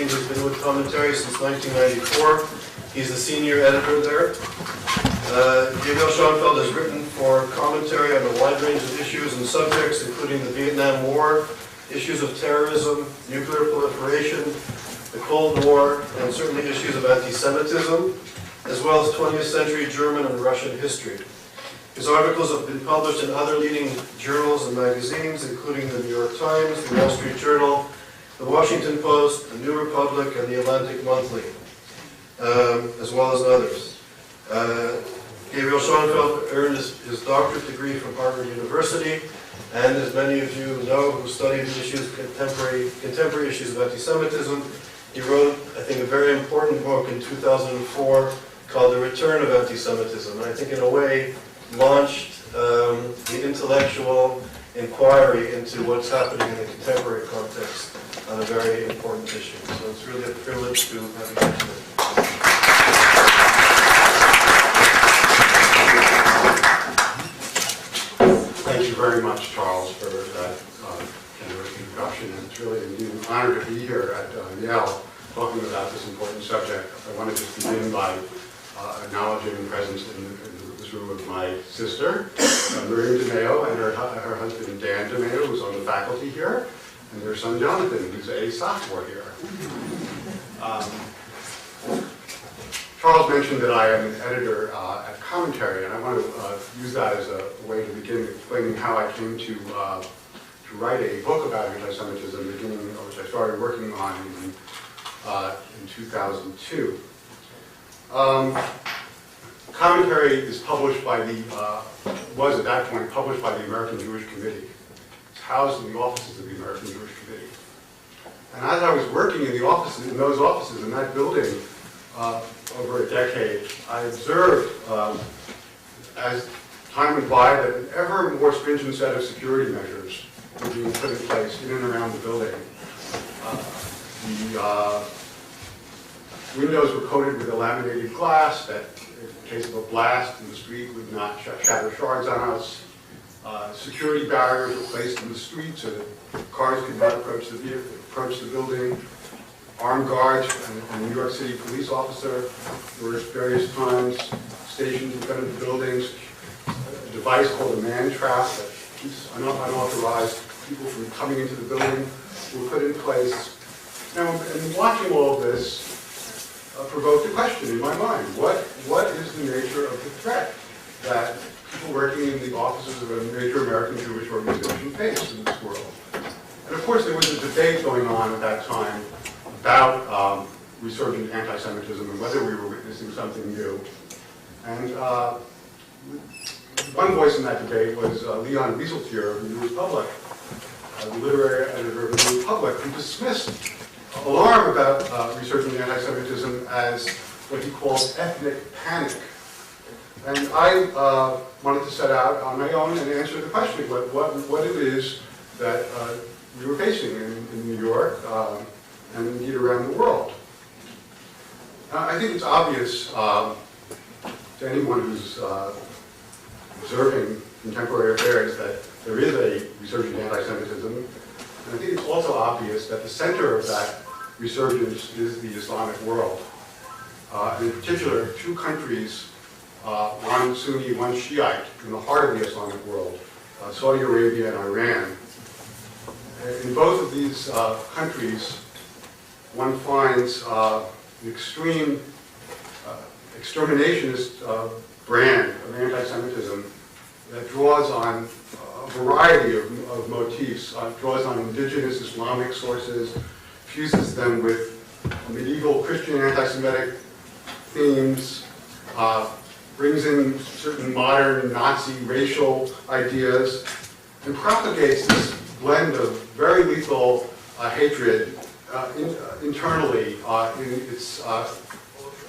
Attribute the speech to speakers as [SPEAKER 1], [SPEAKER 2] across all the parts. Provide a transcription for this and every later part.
[SPEAKER 1] magazine. He's been with Commentary since 1994. He's the senior editor there. Gabriel Schoenfeld has written for Commentary on a wide range of issues and subjects, including the Vietnam War, issues of terrorism, nuclear proliferation, the Cold War, and certainly issues of anti-Semitism, as well as 20th century German and Russian history. His articles have been published in other leading journals and magazines, including the New York Times, the Wall Street Journal, the Washington Post, the New Republic, and the Atlantic Monthly, as well as others. Gabriel Schoenfeld earned his doctorate degree from Harvard University, and as many of you know who studied issues, contemporary issues of anti-Semitism, he wrote, I think, a very important book in 2004 called The Return of Anti-Semitism, and I think in a way launched the intellectual inquiry into what's happening in the contemporary context on a very important issue. So it's really a privilege to have you here today.
[SPEAKER 2] Thank you very much, Charles, for that generous introduction. And it's really indeed an honor to be here at Yale talking about this important subject. I want to just begin by acknowledging the presence in this room of my sister, Miriam DeMeo, and her husband, Dan DeMeo, who's on the faculty here, and their son, Jonathan, who's a sophomore here. Charles mentioned that I am an editor at Commentary, and I want to use that as a way to begin explaining how I came to write a book about anti-Semitism, which I started working on in 2002. Commentary is published by was at that point published by the American Jewish Committee. It's housed in the offices of the American Jewish Committee. And as I was working in the offices, in those offices, in that building, over a decade, I observed, as time went by, that an ever more stringent set of security measures were being put in place in and around the building. The windows were coated with a laminated glass that, in case of a blast in the street, would not shatter shards on us. Security barriers were placed in the street so that cars could not approach the building. Armed guards and a New York City police officer were at various times stationed in front of the buildings. A device called a man trap that keeps unauthorized people from coming into the building were put in place. Now, in watching all of this, provoked a question in my mind. What is the nature of the threat that people working in the offices of a major American Jewish organization face in this world? And of course, there was a debate going on at that time about resurgent anti-Semitism and whether we were witnessing something new. And one voice in that debate was Leon Wieseltier of the New Republic, the literary editor of the New Republic, who dismissed alarm about resurgent anti-Semitism as what he called ethnic panic. And I wanted to set out on my own and answer the question, what it is that we were facing in New York, and indeed around the world. I think it's obvious to anyone who's observing contemporary affairs that there is a resurgent anti-Semitism. And I think it's also obvious that the center of that resurgence is the Islamic world. In particular, two countries, one Sunni, one Shiite, in the heart of the Islamic world, Saudi Arabia and Iran. In both of these countries, one finds an extreme exterminationist brand of anti-Semitism that draws on a variety of motifs, draws on indigenous Islamic sources, fuses them with medieval Christian anti-Semitic themes, brings in certain modern Nazi racial ideas, and propagates this blend of very lethal hatred internally in its,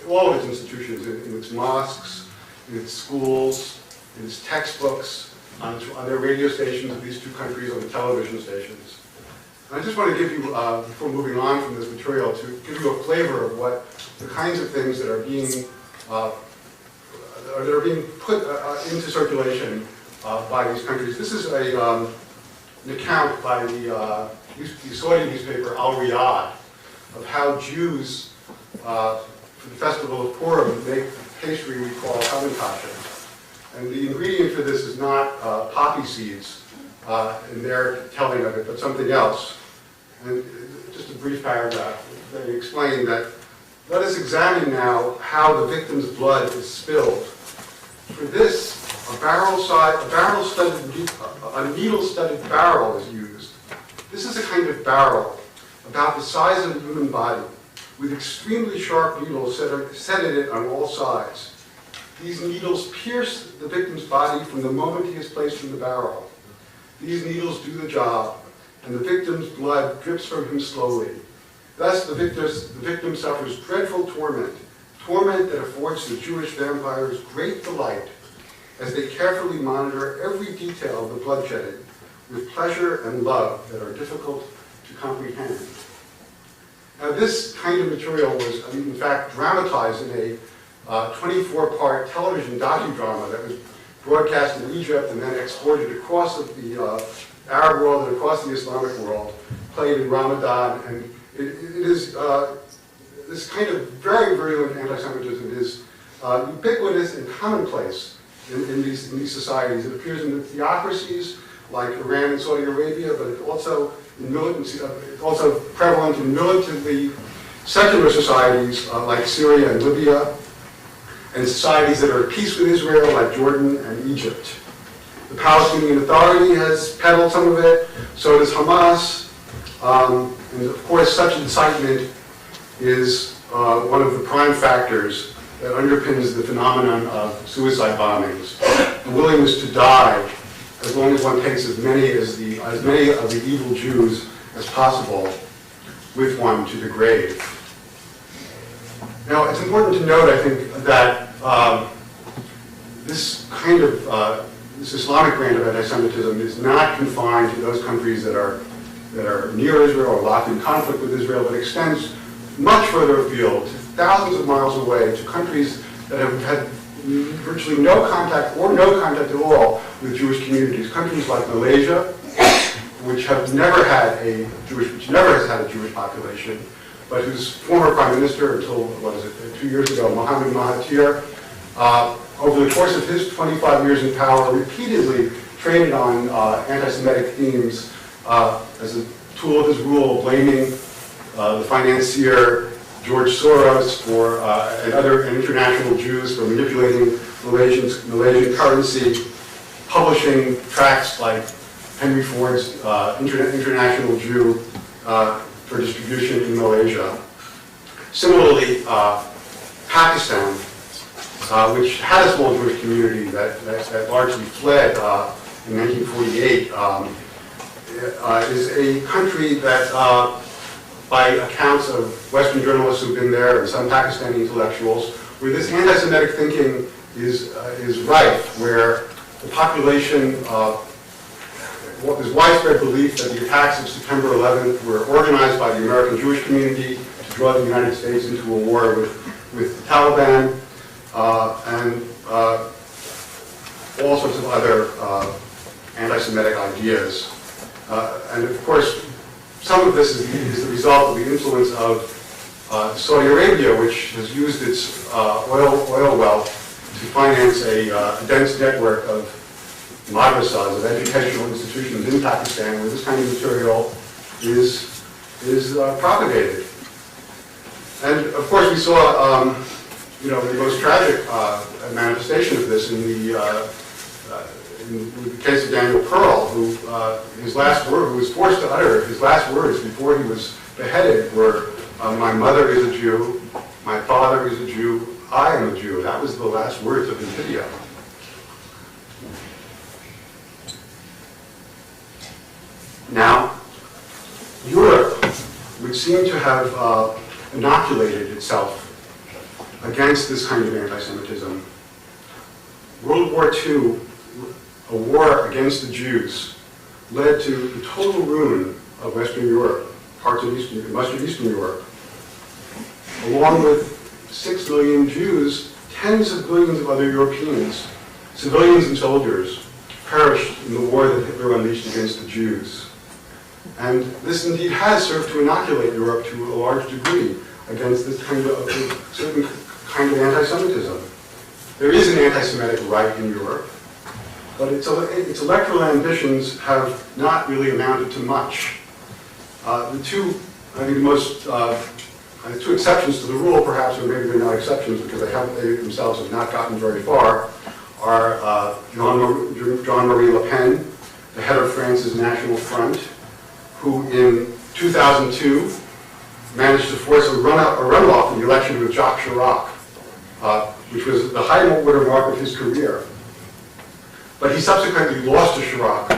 [SPEAKER 2] all of its institutions, in its mosques, in its schools, in its textbooks, on their radio stations of these two countries, on the television stations. And I just want to give you, before moving on from this material, to give you a flavor of what the kinds of things that are being put into circulation by these countries. This is an account by the Saudi newspaper Al Riyadh, of how Jews, for the festival of Purim, make pastry we call hamantashen. And the ingredient for this is not poppy seeds in their telling of it, but something else. And just a brief paragraph. They explain that, let us examine now how the victim's blood is spilled. For this, a needle-studded barrel is used. This is a kind of barrel about the size of a human body, with extremely sharp needles set in it on all sides. These needles pierce the victim's body from the moment he is placed in the barrel. These needles do the job, and the victim's blood drips from him slowly. Thus, the victim suffers dreadful torment that affords the Jewish vampires great delight, as they carefully monitor every detail of the bloodshedding with pleasure and love that are difficult to comprehend. Now, this kind of material was, in fact, dramatized in a 24-part television docudrama that was broadcast in Egypt and then exported across the Arab world and across the Islamic world, played in Ramadan. And it is this kind of very virulent anti-Semitism is ubiquitous and commonplace in these societies. It appears in the theocracies like Iran and Saudi Arabia, but it's also prevalent in militantly secular societies like Syria and Libya, and societies that are at peace with Israel like Jordan and Egypt. The Palestinian Authority has peddled some of it, so does Hamas, and of course such incitement is one of the prime factors that underpins the phenomenon of suicide bombings, the willingness to die as long as one takes as many of the evil Jews as possible with one to the grave. Now, it's important to note, I think, that this kind of this Islamic brand of anti-Semitism is not confined to those countries that are near Israel or locked in conflict with Israel, but extends much further afield, thousands of miles away, to countries that have had virtually no contact or no contact at all with Jewish communities. Countries like Malaysia, which never has had a Jewish population, but whose former prime minister, until 2 years ago, Mohammed Mahathir, over the course of his 25 years in power, repeatedly traded on anti-Semitic themes as a tool of his rule, blaming the financier George Soros and international Jews for manipulating Malaysian currency, publishing tracts like Henry Ford's International Jew for distribution in Malaysia. Similarly, Pakistan, which had a small Jewish community that largely fled in 1948, is a country that, by accounts of Western journalists who've been there and some Pakistani intellectuals, where this anti-Semitic thinking is rife, where the population, there's widespread belief that the attacks of September 11th were organized by the American Jewish community to draw the United States into a war with the Taliban, and all sorts of other anti-Semitic ideas. And of course, some of this is the result of the influence of Saudi Arabia, which has used its oil wealth to finance a dense network of madrasas, of educational institutions in Pakistan, where this kind of material is propagated. And of course, we saw the most tragic manifestation of this in the case of Daniel Pearl, who was forced to utter his last words before he was beheaded were, "My mother is a Jew, my father is a Jew, I am a Jew." That was the last words of his video. Now, Europe would seem to have inoculated itself against this kind of anti-Semitism. World War II, a war against the Jews, led to the total ruin of Western Europe, parts of much of Eastern Europe. Along with 6 million Jews, tens of millions of other Europeans, civilians and soldiers, perished in the war that Hitler unleashed against the Jews. And this indeed has served to inoculate Europe to a large degree against this kind of certain kind of anti-Semitism. There is an anti-Semitic right in Europe, but its electoral ambitions have not really amounted to much. The two exceptions to the rule, perhaps, or maybe they're not exceptions because they themselves have not gotten very far, are Jean-Marie Le Pen, the head of France's National Front, who in 2002 managed to force a runoff in the election with Jacques Chirac, which was the high watermark of his career. But he subsequently lost to Chirac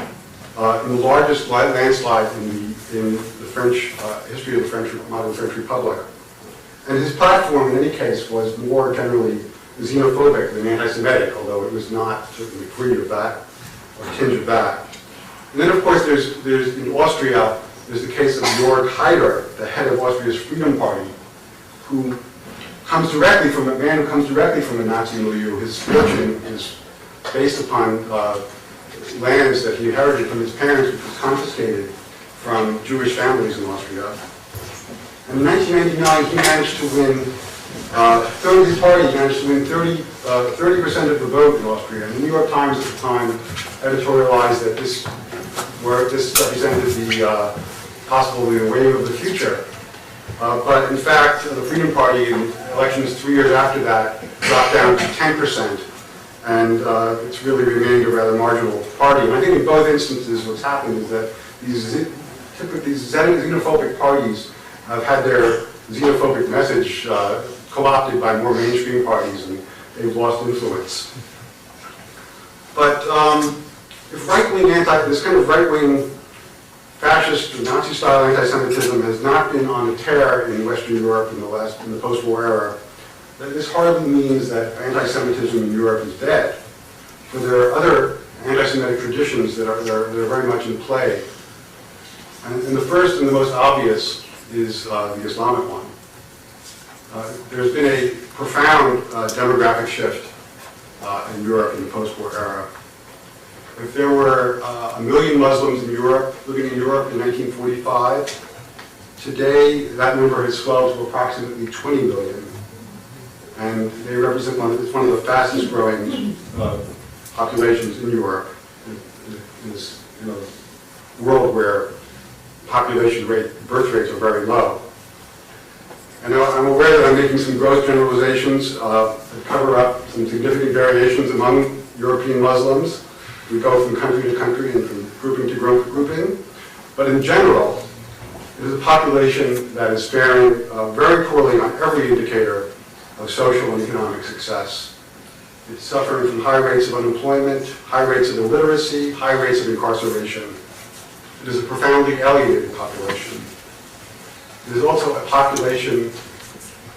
[SPEAKER 2] in the largest landslide in the French history of the modern French Republic. And his platform, in any case, was more generally xenophobic than anti-Semitic, although it was not certainly free of that, or tinge of that. And then, of course, there's in Austria, there's the case of Jörg Haider, the head of Austria's Freedom Party, who comes directly from a man who comes directly from a Nazi milieu. His fortune is based upon lands that he inherited from his parents, which was confiscated from Jewish families in Austria. And in 1999, he managed to win, his party managed to win 30% of the vote in Austria. And the New York Times at the time editorialized that this represented the possibly the wave of the future. But in fact, the Freedom Party in elections 3 years after that dropped down to 10%. And it's really remained a rather marginal party. And I think in both instances what's happened is that these xenophobic parties have had their xenophobic message co-opted by more mainstream parties, and they've lost influence. But if this kind of right-wing fascist or Nazi-style anti-Semitism has not been on a tear in Western Europe in the post-war era, then this hardly means that anti-Semitism in Europe is dead. But there are other anti-Semitic traditions that are very much in play. And the first and the most obvious is the Islamic one. There's been a profound demographic shift in Europe in the post-war era. If there were 1 million Muslims in Europe, living in Europe in 1945, today that number has swelled to approximately 20 million. And they represent one of the fastest growing populations in Europe in this world where birth rates are very low. And I'm aware that I'm making some gross generalizations that cover up some significant variations among European Muslims. We go from country to country and from grouping to grouping. But in general, it is a population that is faring very poorly on every indicator of social and economic success. It's suffering from high rates of unemployment, high rates of illiteracy, high rates of incarceration. It is a profoundly alienated population. It is also a population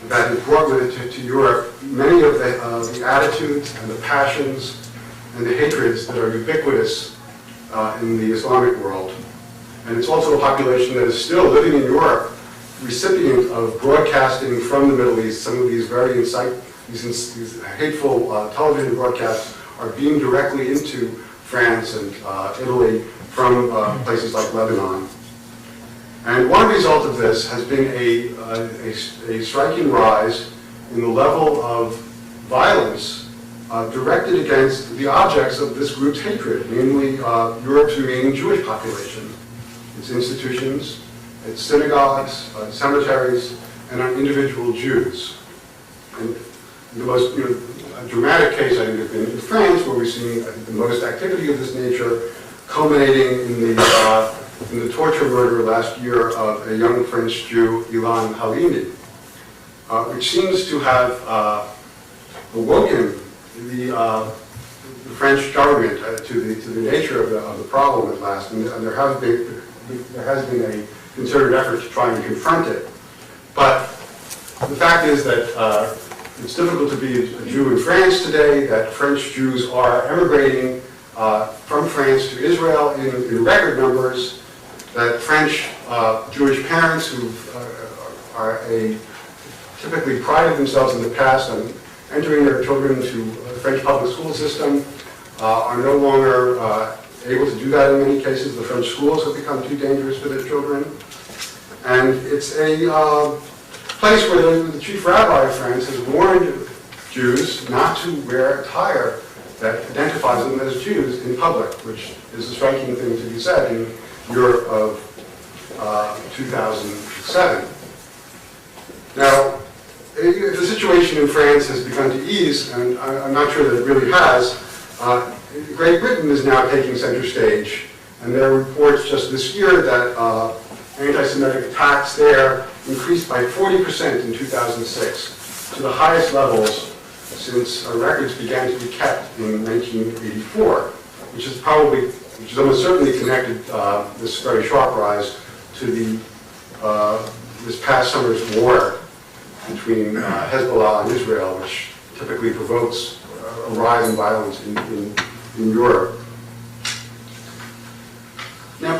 [SPEAKER 2] that has brought with it to Europe many of the attitudes and the passions and the hatreds that are ubiquitous in the Islamic world. And it's also a population that is still living in Europe, recipient of broadcasting from the Middle East. Some of these very these hateful television broadcasts are beamed directly into France and Italy from places like Lebanon. And one result of this has been a striking rise in the level of violence directed against the objects of this group's hatred, namely Europe's remaining Jewish population, its institutions, its synagogues, cemeteries, and on individual Jews. And the most dramatic case, I think, has been in France, where we've seen, I think, the most activity of this nature, culminating in the torture murder last year of a young French Jew, Ilan Halimi, which seems to have awoken the French government to the nature of the problem at last, and there has been a concerted effort to try and confront it. But the fact is that it's difficult to be a Jew in France today, that French Jews are emigrating from France to Israel in record numbers, that French Jewish parents who typically prided themselves in the past on entering their children to the French public school system are no longer able to do that in many cases. The French schools have become too dangerous for their children. And it's a place where the chief rabbi of France has warned Jews not to wear attire that identifies them as Jews in public, which is a striking thing to be said in Europe of 2007. Now, the situation in France has begun to ease, and I'm not sure that it really has. Great Britain is now taking center stage, and there are reports just this year that anti-Semitic attacks there increased by 40% in 2006, to the highest levels since records began to be kept in 1984, which is almost certainly connected, this very sharp rise, to this past summer's war between Hezbollah and Israel, which typically provokes a rise in violence in Europe. Now,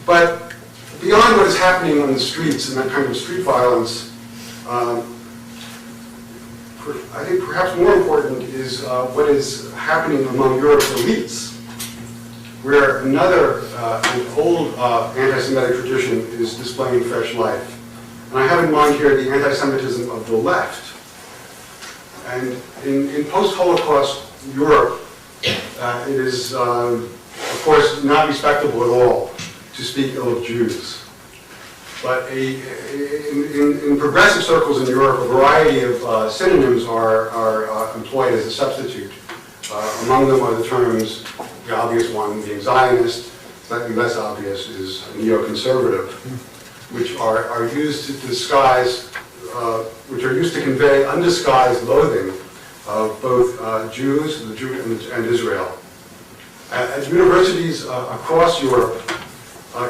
[SPEAKER 2] but beyond what is happening on the streets and that kind of street violence, I think perhaps more important is what is happening among Europe's elites, where another old anti-Semitic tradition is displaying fresh life. And I have in mind here the anti-Semitism of the left. And in post-Holocaust Europe, it is, of course, not respectable at all to speak ill of Jews. But in progressive circles in Europe, a variety of synonyms are employed as a substitute. Among them are the terms, the obvious one being Zionist, slightly less obvious is neoconservative, which are used to disguise, which are used to convey undisguised loathing of both Jews and Israel. At universities across Europe,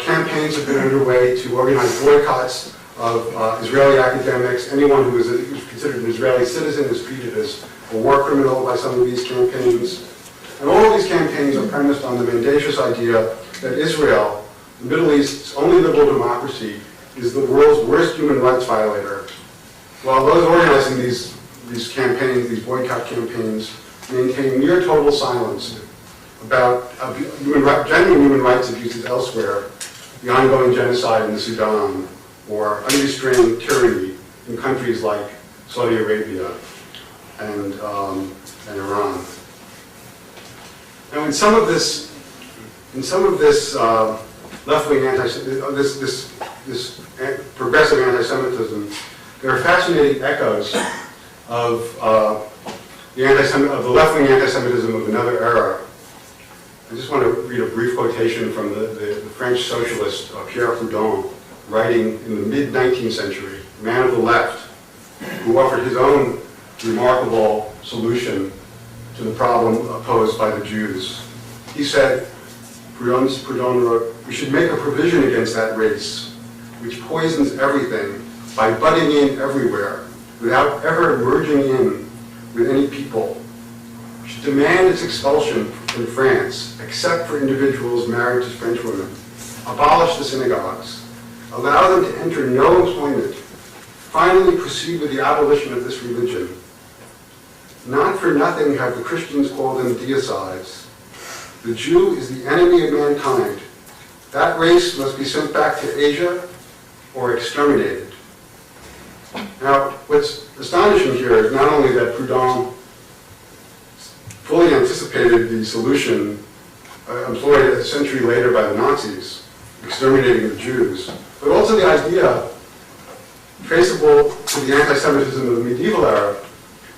[SPEAKER 2] campaigns have been underway to organize boycotts of Israeli academics. Anyone who is considered an Israeli citizen is treated as a war criminal by some of these campaigns. And all of these campaigns are premised on the mendacious idea that Israel, the Middle East's only liberal democracy, is the world's worst human rights violator. While those organizing these campaigns, these boycott campaigns, maintain near total silence about genuine human rights abuses elsewhere, the ongoing genocide in the Sudan, or unrestrained tyranny in countries like Saudi Arabia and Iran. Now, in some of this left-wing this progressive anti-Semitism, there are fascinating echoes of the left-wing anti-Semitism of another era. I just want to read a brief quotation from the French socialist Pierre Proudhon, writing in the mid-19th century, a man of the left, who offered his own remarkable solution to the problem posed by the Jews. He said, Proudhon wrote, "We should make a provision against that race, which poisons everything by butting in everywhere, without ever merging in with any people. We should demand its expulsion from France, except for individuals married to French women. Abolish the synagogues. Allow them to enter no employment. Finally proceed with the abolition of this religion. Not for nothing have the Christians called them deicides. The Jew is the enemy of mankind. That race must be sent back to Asia or exterminated." Now, what's astonishing here is not only that Proudhon fully anticipated the solution employed a century later by the Nazis, exterminating the Jews, but also the idea, traceable to the anti-Semitism of the medieval era,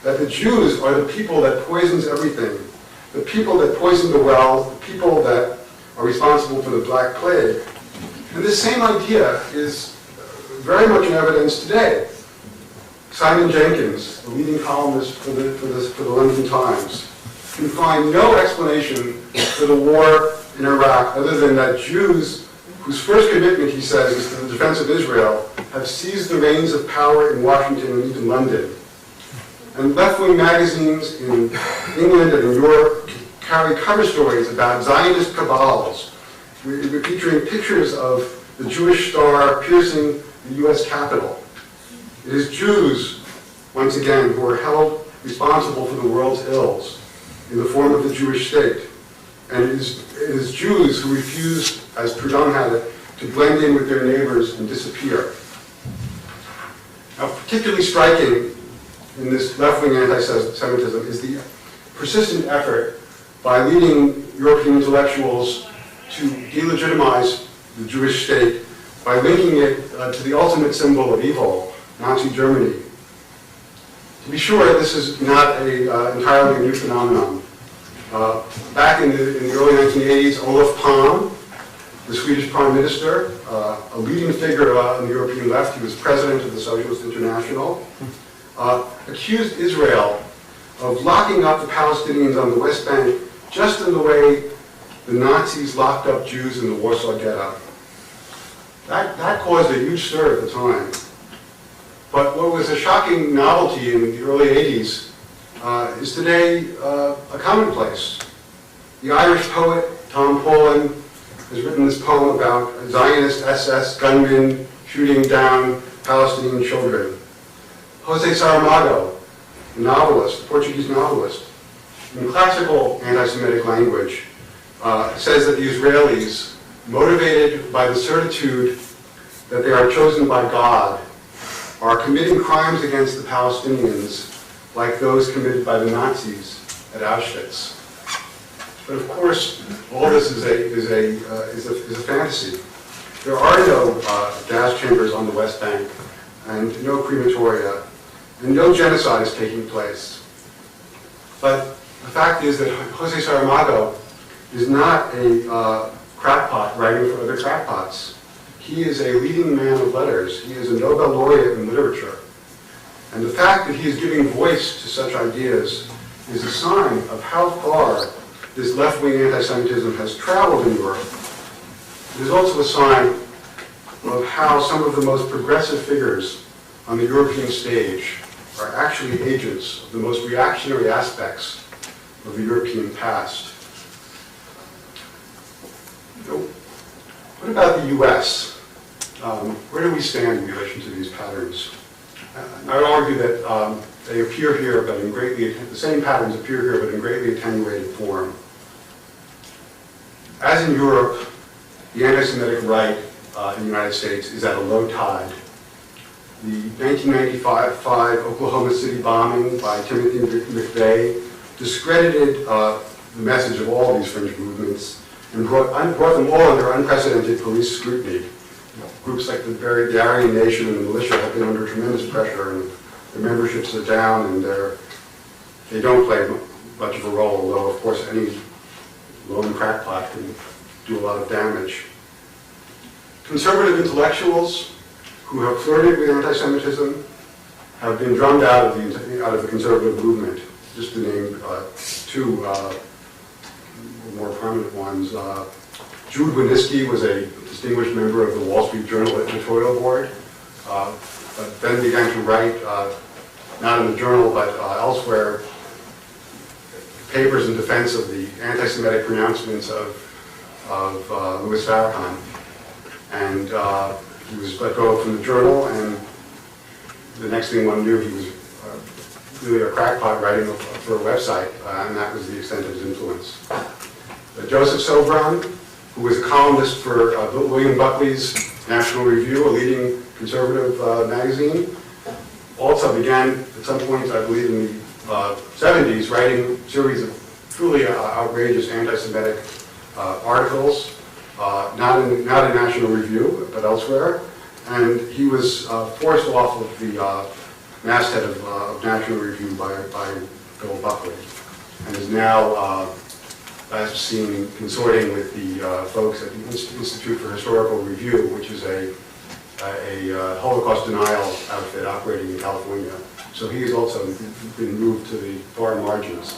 [SPEAKER 2] that the Jews are the people that poisons everything, the people that poison the wells, the people that are responsible for the Black Plague. And this same idea is very much in evidence today. Simon Jenkins, the leading columnist for the London Times, can find no explanation for the war in Iraq other than that Jews, whose first commitment, he says, is to the defense of Israel, have seized the reins of power in Washington and even London. And left-wing magazines in England and in Europe carry cover stories about Zionist cabals, featuring pictures of the Jewish star piercing the U.S. Capitol. It is Jews, once again, who are held responsible for the world's ills in the form of the Jewish state. And it is Jews who refuse, as Proudhon had it, to blend in with their neighbors and disappear. Now, particularly striking in this left-wing anti-Semitism is the persistent effort by leading European intellectuals to delegitimize the Jewish state by linking it to the ultimate symbol of evil, Nazi Germany. To be sure, this is not an entirely new phenomenon. Back in the early 1980s, Olof Palme, the Swedish Prime Minister, a leading figure on the European left, he was president of the Socialist International, accused Israel of locking up the Palestinians on the West Bank just in the way the Nazis locked up Jews in the Warsaw Ghetto. That caused a huge stir at the time. But what was a shocking novelty in the early 80s is today a commonplace. The Irish poet Tom Paulin has written this poem about Zionist SS gunmen shooting down Palestinian children. Jose Saramago, the novelist, the Portuguese novelist, in classical anti-Semitic language, says that the Israelis, motivated by the certitude that they are chosen by God, are committing crimes against the Palestinians like those committed by the Nazis at Auschwitz. But of course, all this is a fantasy. There are no gas chambers on the West Bank, and no crematoria, and no genocide is taking place. But the fact is that Jose Saramago is not a crackpot writing for other crackpots. He is a leading man of letters. He is a Nobel laureate in literature. And the fact that he is giving voice to such ideas is a sign of how far this left-wing anti-Semitism has traveled in Europe. It is also a sign of how some of the most progressive figures on the European stage are actually agents of the most reactionary aspects of the European past. What about the US? Where do we stand in relation to these patterns? I would argue that they appear here, but in the same patterns appear here, but in greatly attenuated form. As in Europe, the anti-Semitic right in the United States is at a low tide. The 1995 Oklahoma City bombing by Timothy McVeigh discredited the message of all these fringe movements and brought them all under unprecedented police scrutiny. Groups like the Aryan Nation and the militia have been under tremendous pressure, and their memberships are down, and they don't play much of a role, although of course any lone crackpot can do a lot of damage. Conservative intellectuals who have flirted with anti-Semitism have been drummed out of the conservative movement. Just to name two more prominent ones. Jude Winniski was a distinguished member of the Wall Street Journal editorial board, but then began to write, not in the Journal, but elsewhere, papers in defense of the anti-Semitic pronouncements of Louis Farrakhan. And he was let go from the Journal, and the next thing one knew, he was really a crackpot writing for a website, and that was the extent of his influence. Joseph Sobran, who was a columnist for William Buckley's National Review, a leading conservative magazine, also began at some point, I believe in the 70s, writing a series of truly outrageous anti-Semitic articles, not in National Review, but elsewhere. And he was forced off of the masthead of National Review by Bill Buckley, and is now last seen consorting with the folks at the Institute for Historical Review, which is a Holocaust denial outfit operating in California. So he has also been moved to the far margins.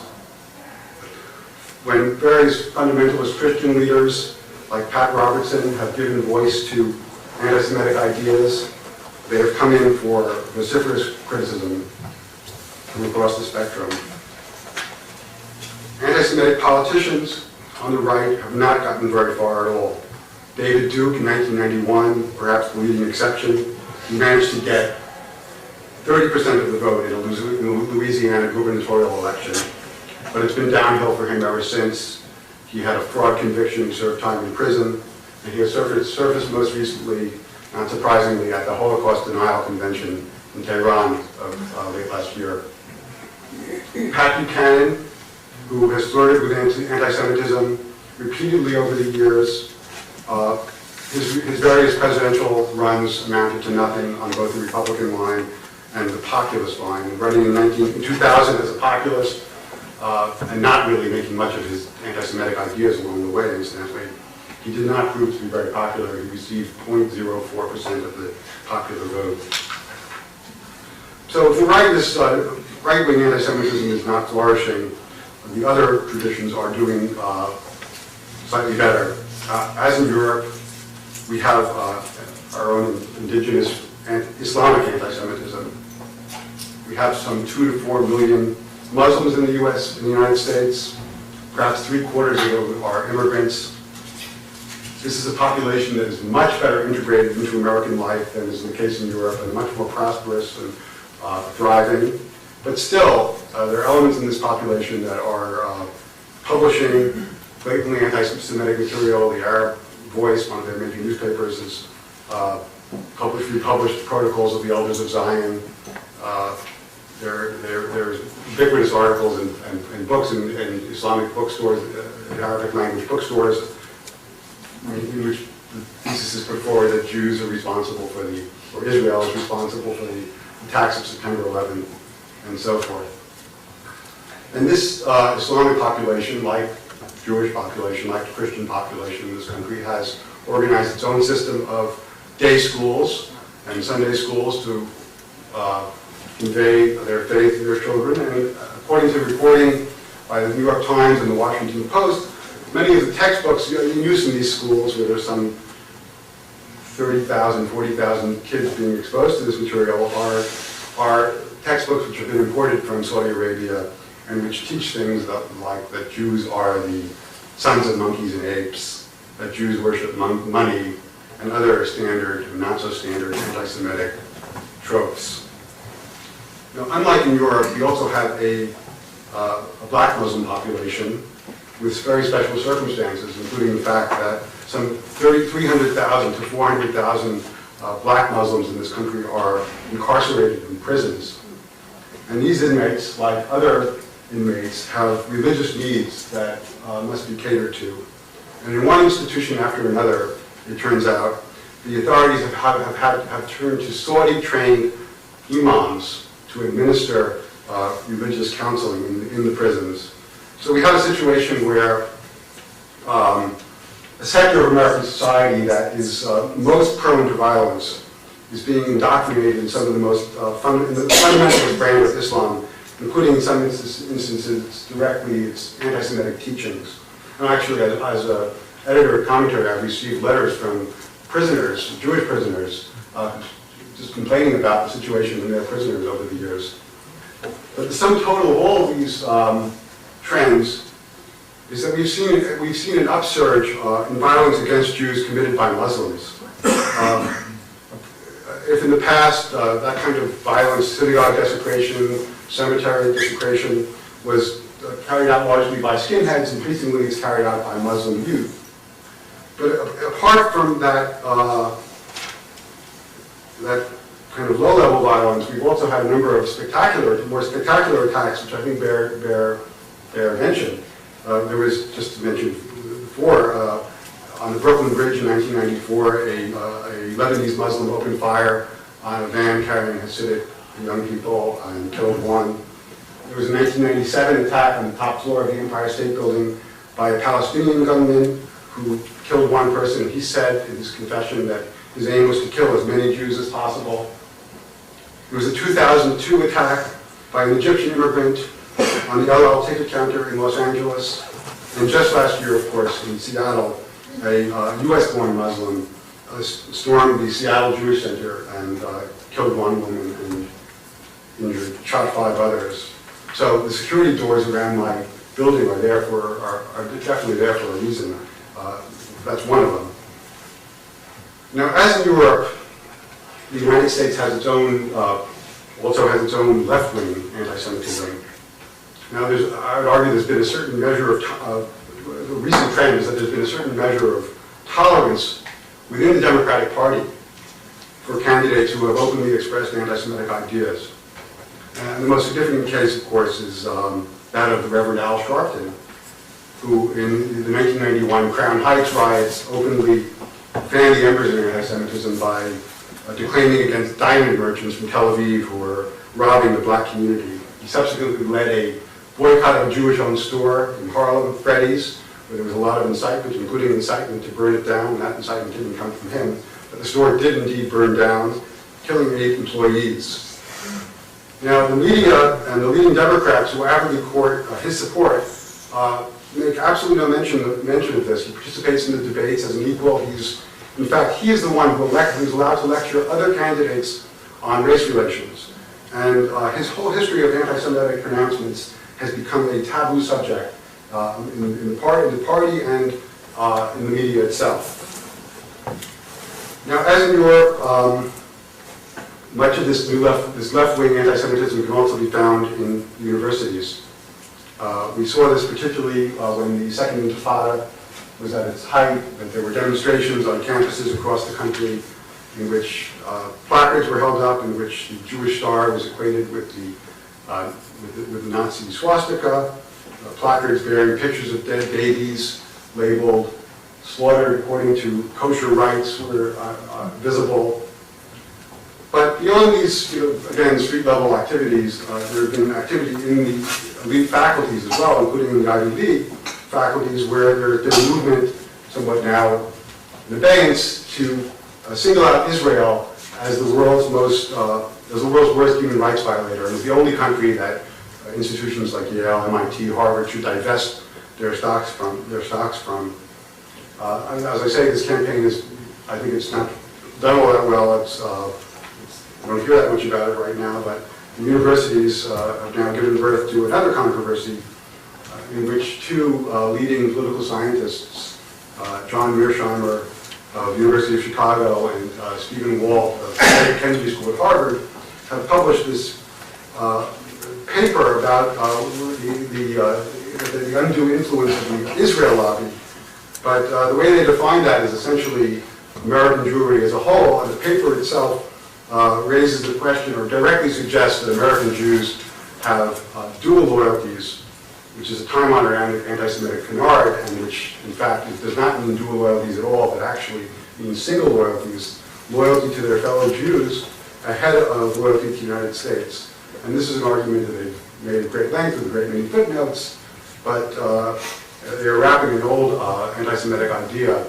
[SPEAKER 2] When various fundamentalist Christian leaders like Pat Robertson have given voice to anti-Semitic ideas, they have come in for vociferous criticism from across the spectrum. Anti-Semitic politicians on the right have not gotten very far at all. David Duke in 1991, perhaps the leading exception, he managed to get 30% of the vote in a Louisiana gubernatorial election, but it's been downhill for him ever since. He had a fraud conviction, he served time in prison, and he has surfaced most recently, not surprisingly, at the Holocaust Denial Convention in Tehran late last year. Pat Buchanan, who has flirted with anti-Semitism repeatedly over the years. His various presidential runs amounted to nothing on both the Republican line and the populist line, running in 2000 as a populist, and not really making much of his anti-Semitic ideas along the way, incidentally. He did not prove to be very popular. He received 0.04% of the popular vote. So if the right-wing anti-Semitism is not flourishing, the other traditions are doing slightly better. As in Europe, we have our own indigenous and Islamic anti-Semitism. We have some 2 to 4 million Muslims in the United States. Perhaps 3/4 of them are immigrants. This is a population that is much better integrated into American life than is the case in Europe, and much more prosperous and thriving. But still, there are elements in this population that are publishing blatantly anti-Semitic material. The Arab Voice, one of their major newspapers, has republished Protocols of the Elders of Zion. There's ubiquitous articles and books in Islamic bookstores, in Arabic language bookstores, in which the thesis is put forward that Jews are responsible for or Israel is responsible for the attacks of September 11th, and so forth. And this Islamic population, like Jewish population, like the Christian population in this country, has organized its own system of day schools and Sunday schools to convey their faith to their children. And according to reporting by the New York Times and the Washington Post, many of the textbooks in use in these schools, where there's some 30,000, 40,000 kids being exposed to this material, are textbooks which have been imported from Saudi Arabia and which teach things like that Jews are the sons of monkeys and apes, that Jews worship money, and other standard and not so standard anti-Semitic tropes. Now, unlike in Europe, we also have a black Muslim population with very special circumstances, including the fact that some 300,000 to 400,000 black Muslims in this country are incarcerated in prisons. And these inmates, like other inmates, have religious needs that must be catered to. And in one institution after another, it turns out, the authorities have turned to Saudi-trained imams to administer religious counseling in the prisons. So we have a situation where a sector of American society that is most prone to violence is being indoctrinated in some of the most fundamental brand of Islam, including in some instances directly its anti-Semitic teachings. And actually, as an editor of Commentary, I've received letters from prisoners, Jewish prisoners, just complaining about the situation in their prisoners over the years. But the sum total of all of these trends is that we've seen an upsurge in violence against Jews committed by Muslims. If in the past that kind of violence, synagogue desecration, cemetery desecration, was carried out largely by skinheads, increasingly it's carried out by Muslim youth. But apart from that, that kind of low-level violence, we've also had a number of more spectacular attacks, which I think bear mention. There was, just to mention before, on the Brooklyn Bridge in 1994, a Lebanese Muslim opened fire on a van carrying Hasidic young people and killed one. There was a 1997 attack on the top floor of the Empire State Building by a Palestinian gunman who killed one person. He said in his confession that his aim was to kill as many Jews as possible. There was a 2002 attack by an Egyptian immigrant on the LL ticket counter in Los Angeles. And just last year, of course, in Seattle, a US-born Muslim stormed the Seattle Jewish Center and killed one woman and shot 5 others. So the security doors around my building are definitely there for a reason. That's one of them. Now, as in Europe, the United States has its own, also has its own left-wing anti-Semitism. Now, I would argue there's been a certain measure of recent trend is that there's been a certain measure of tolerance within the Democratic Party for candidates who have openly expressed anti-Semitic ideas. And the most significant case, of course, is that of the Reverend Al Sharpton, who in the 1991 Crown Heights riots openly fanned the embers of anti-Semitism by declaiming against diamond merchants from Tel Aviv who were robbing the black community. He subsequently led a boycott of a Jewish-owned store in Harlem, Freddy's, where there was a lot of incitement, including incitement to burn it down, and that incitement didn't come from him. But the store did indeed burn down, killing 8 employees. Now, the media and the leading Democrats who avidly court his support make absolutely no mention of this. He participates in the debates as an equal. In fact, he is the one who's allowed to lecture other candidates on race relations. And his whole history of anti-Semitic pronouncements has become a taboo subject in the party and in the media itself. Now, as in Europe, much of this left-wing anti-Semitism can also be found in universities. We saw this particularly when the Second Intifada was at its height, that there were demonstrations on campuses across the country in which placards were held up, in which the Jewish star was equated with the Nazi swastika, placards bearing pictures of dead babies labeled slaughtered according to kosher rites were visible. But beyond these, again, street-level activities, there have been activity in the elite faculties as well, including in the Ivy League faculties, where there has been a movement, somewhat now in abeyance, to single out Israel as the world's worst human rights violator, and as the only country that institutions like Yale, MIT, Harvard should divest their stocks from. And as I say, this campaign is, I think it's not done all that well. I don't hear that much about it right now, but the universities have now given birth to another controversy in which 2 leading political scientists, John Mearsheimer of the University of Chicago and Stephen Walt of Kennedy School at Harvard, have published this paper about the undue influence of the Israel lobby. But the way they define that is essentially American Jewry as a whole, and the paper itself raises the question, or directly suggests, that American Jews have dual loyalties, which is a time-honored anti-Semitic canard, and which, in fact, does not mean dual loyalties at all, but actually means single loyalties, loyalty to their fellow Jews ahead of loyalty to the United States. And this is an argument that they've made at great length with a great many footnotes, but they're wrapping an old anti-Semitic idea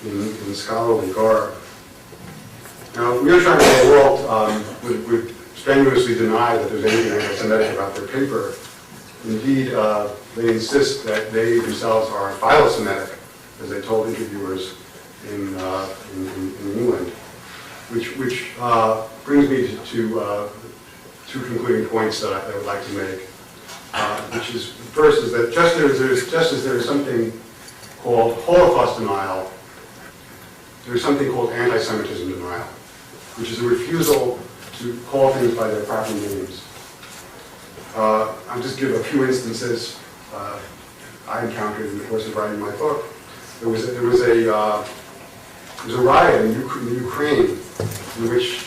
[SPEAKER 2] in scholarly garb. Now, Mearsheimer and Walt would strenuously deny that there's anything anti-Semitic about their paper. Indeed, they insist that they themselves are philo-Semitic, as they told interviewers in England, which brings me to 2 concluding points that I would like to make. Which is, first, is that just as there is something called Holocaust denial, there is something called anti-Semitism denial, which is a refusal to call things by their proper names. I'll just give a few instances I encountered in the course of writing my book. There was a riot in Ukraine in which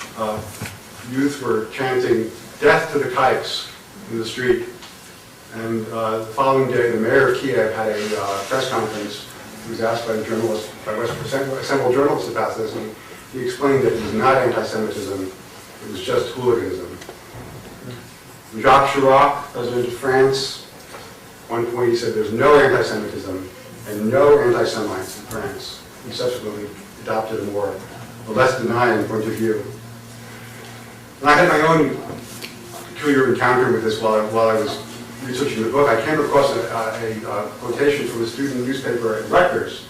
[SPEAKER 2] youth were chanting "Death to the Kikes" in the street. And the following day, the mayor of Kiev had a press conference. He was asked by several journalists about this, and he explained that it was not anti-Semitism, it was just hooliganism. Jacques Chirac, president of France, at one point he said there's no anti-Semitism and no anti-Semites in France. He subsequently adopted a less denying point of view. And I had my own peculiar encounter with this while I was researching the book. I came across a quotation from a student newspaper at Rutgers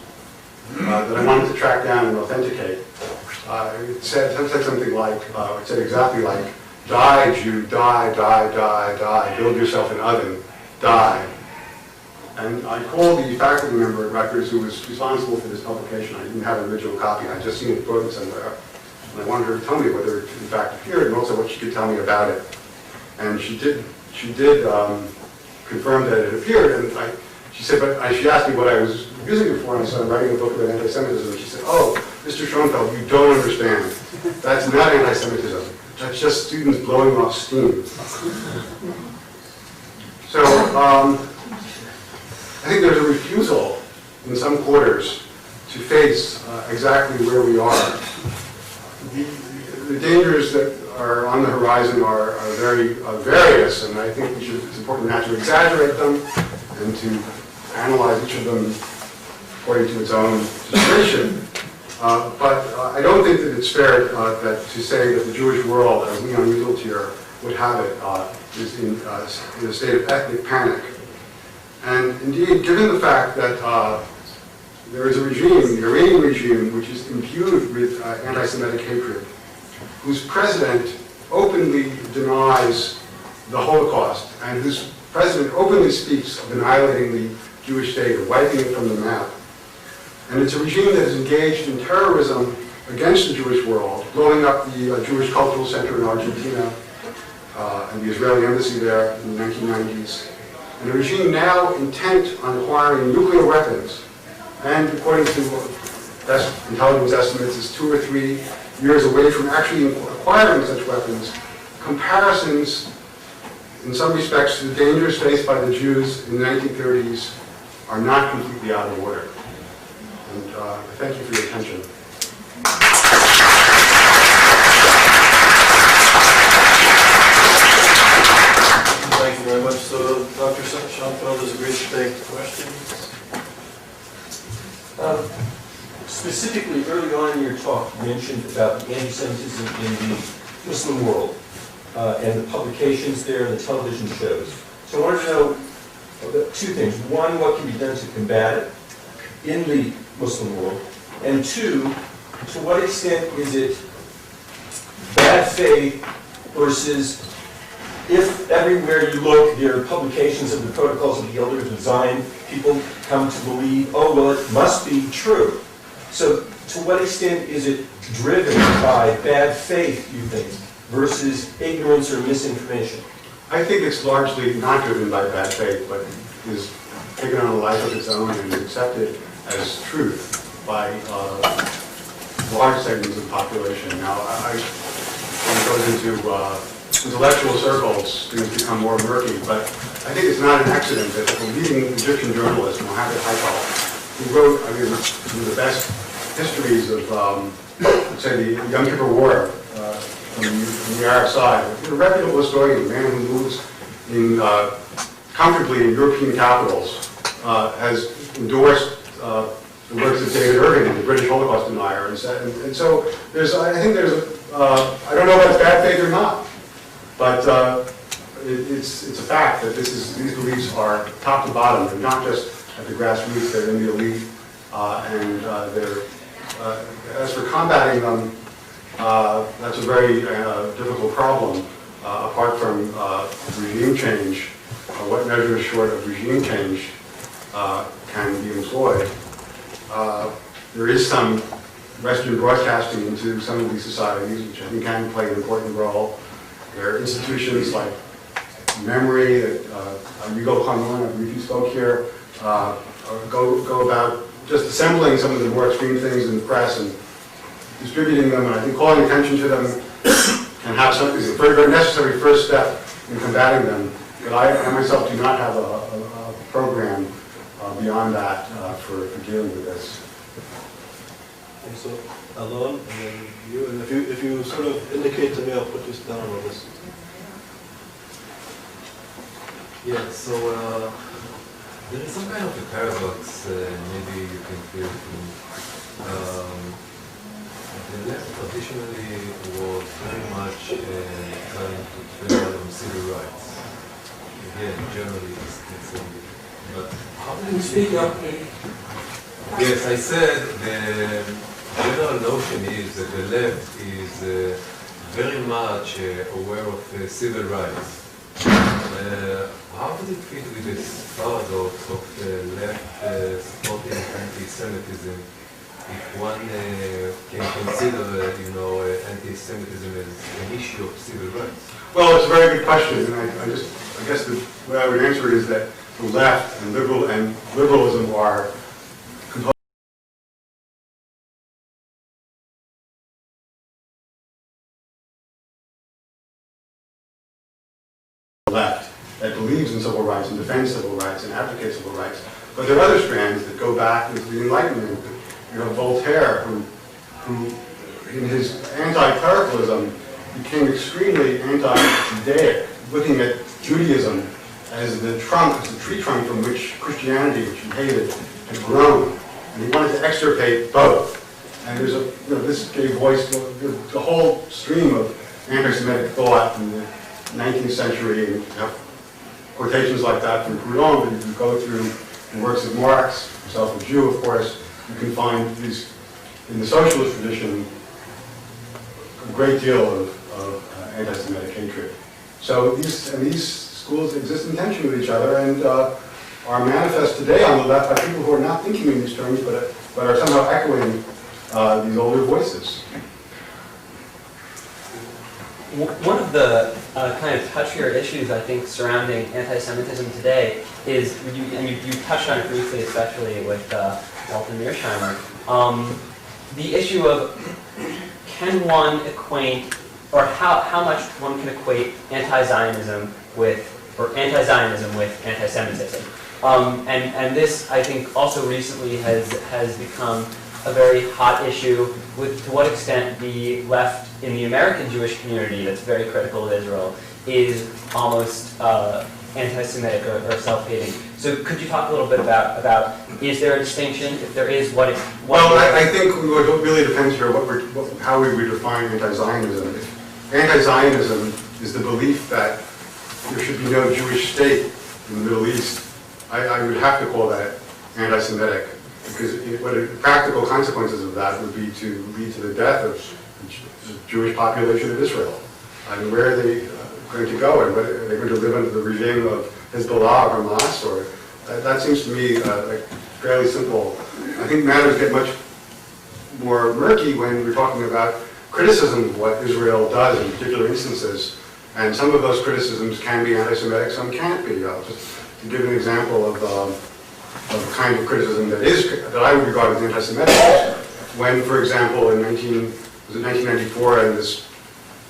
[SPEAKER 2] that I wanted to track down and authenticate. It said something like, it said exactly like, "Die, Jew, die, die, die, die, build yourself an oven, die." And I called the faculty member at Rutgers who was responsible for this publication. I didn't have an original copy, I'd just seen it quoted somewhere. And I wanted her to tell me whether it in fact appeared, and also what she could tell me about it. And she did confirm that it appeared, and she said, but she asked me what I was using it for, and I said, I'm writing a book about anti-Semitism. And she said, oh, Mr. Schoenfeld, you don't understand. That's not anti-Semitism. That's just students blowing off steam. So I think there's a refusal in some quarters to face exactly where we are. The dangers that are on the horizon are very various, and I think it's important not to exaggerate them and to analyze each of them according to its own situation. But I don't think that it's fair to say that the Jewish world, as Leon Wieseltier would have it, is in a state of ethnic panic. And indeed, given the fact that there is a regime, the Iranian regime, which is imbued with anti-Semitic hatred, whose president openly denies the Holocaust, and whose president openly speaks of annihilating the Jewish state, or wiping it from the map. And it's a regime that is engaged in terrorism against the Jewish world, blowing up the Jewish Cultural Center in Argentina, and the Israeli embassy there in the 1990s. And a regime now intent on acquiring nuclear weapons, and according to best intelligence estimates, is 2 or 3 years away from actually acquiring such weapons. Comparisons, in some respects, to the dangers faced by the Jews in the 1930s are not completely out of order. And thank you for your attention.
[SPEAKER 1] Thank you very much. So Dr. Schoenfeld has agreed to take questions.
[SPEAKER 3] Specifically, early on in your talk, you mentioned about the anti-Semitism in the Muslim world and the publications there and the television shows. So I wanted to know about 2 things. One, what can be done to combat it in the Muslim world? And 2, to what extent is it bad faith versus if everywhere you look there are publications of the Protocols of the Elders of Zion, people come to believe, oh, well, it must be true. So to what extent is it driven by bad faith, you think, versus ignorance or misinformation?
[SPEAKER 2] I think it's largely not driven by bad faith, but is taken on a life of its own and accepted as truth by large segments of the population. Now, when it goes into intellectual circles, things become more murky, but I think it's not an accident that the leading Egyptian journalist, Mohammed Haikal, who wrote, I mean, one of the best histories of, let's say, the Yom Kippur War from the Arab side, a reputable historian, a man who moves in, comfortably in European capitals, has endorsed the works of David Irving, the British Holocaust denier, and so I think there's I don't know if it's bad faith or not, but it's a fact that these beliefs are top to bottom. They're not just at the grassroots; they're in the elite, and as for combating them, that's a very difficult problem. Apart from regime change, what measures short of regime change can be employed? There is some Western broadcasting into some of these societies, which I think can play an important role. There are institutions like Memory that Yigal Khanun, I believe you spoke here, go about just assembling some of the more extreme things in the press and distributing them, and I think calling attention to them can have something, is a very, very necessary first step in combating them. But I myself do not have a program beyond that for dealing with this.
[SPEAKER 1] Okay, so Alon, and then you, and if you sort of indicate to me, I'll put this down on this.
[SPEAKER 4] Yeah, so there is some kind of a paradox, maybe you can feel it. The left traditionally was very much trying to depend on civil rights. Again, generally it's but how do you speak up? Yes, I said the general notion is that the left is very much aware of civil rights. How does it fit with this paradox of left supporting anti-Semitism if one can consider, anti-Semitism as an issue of civil rights?
[SPEAKER 2] Well, it's a very good question, and I guess the way I would answer it is that the left and liberalism are composed of the left that believes in civil rights and defends civil rights and advocates civil rights. But there are other strands that go back into the Enlightenment. You know, Voltaire, who in his anti-clericalism became extremely anti-Judaic, looking at Judaism as the trunk, as the tree trunk from which Christianity, which he hated, had grown. And he wanted to extirpate both. And there's a, you know, this gave voice to the whole stream of anti-Semitic thought in the 19th century, and you have quotations like that from Proudhon, but you can go through the works of Marx, himself a Jew, of course. You can find these, in the socialist tradition, a great deal of anti-Semitic hatred. So these schools exist in tension with each other and are manifest today on the left by people who are not thinking in these terms, but are somehow echoing these older voices.
[SPEAKER 5] One of the kind of touchier issues, I think, surrounding anti-Semitism today is, you touched on it briefly, especially with Walter Mearsheimer, the issue of can one equate, or how much one can equate anti-Zionism with anti-Semitism. And this, I think, also recently has become a very hot issue with to what extent the left in the American Jewish community that's very critical of Israel is almost anti-Semitic or self-hating. So could you talk a little bit about is there a distinction? If there is, what is...
[SPEAKER 2] Well, I think what really depends here how we would define anti-Zionism. Anti-Zionism is the belief that there should be no Jewish state in the Middle East. I would have to call that anti-Semitic, because the practical consequences of that would be to lead to the death of the Jewish population of Israel. I mean, where are they going to go? And are they going to live under the regime of Hezbollah or Hamas? Or that seems to me like fairly simple. I think matters get much more murky when we're talking about criticism of what Israel does in particular instances. And some of those criticisms can be anti-Semitic, some can't be. Just to give an example of the kind of criticism that I would regard as anti-Semitic, when, for example, in 1994, and this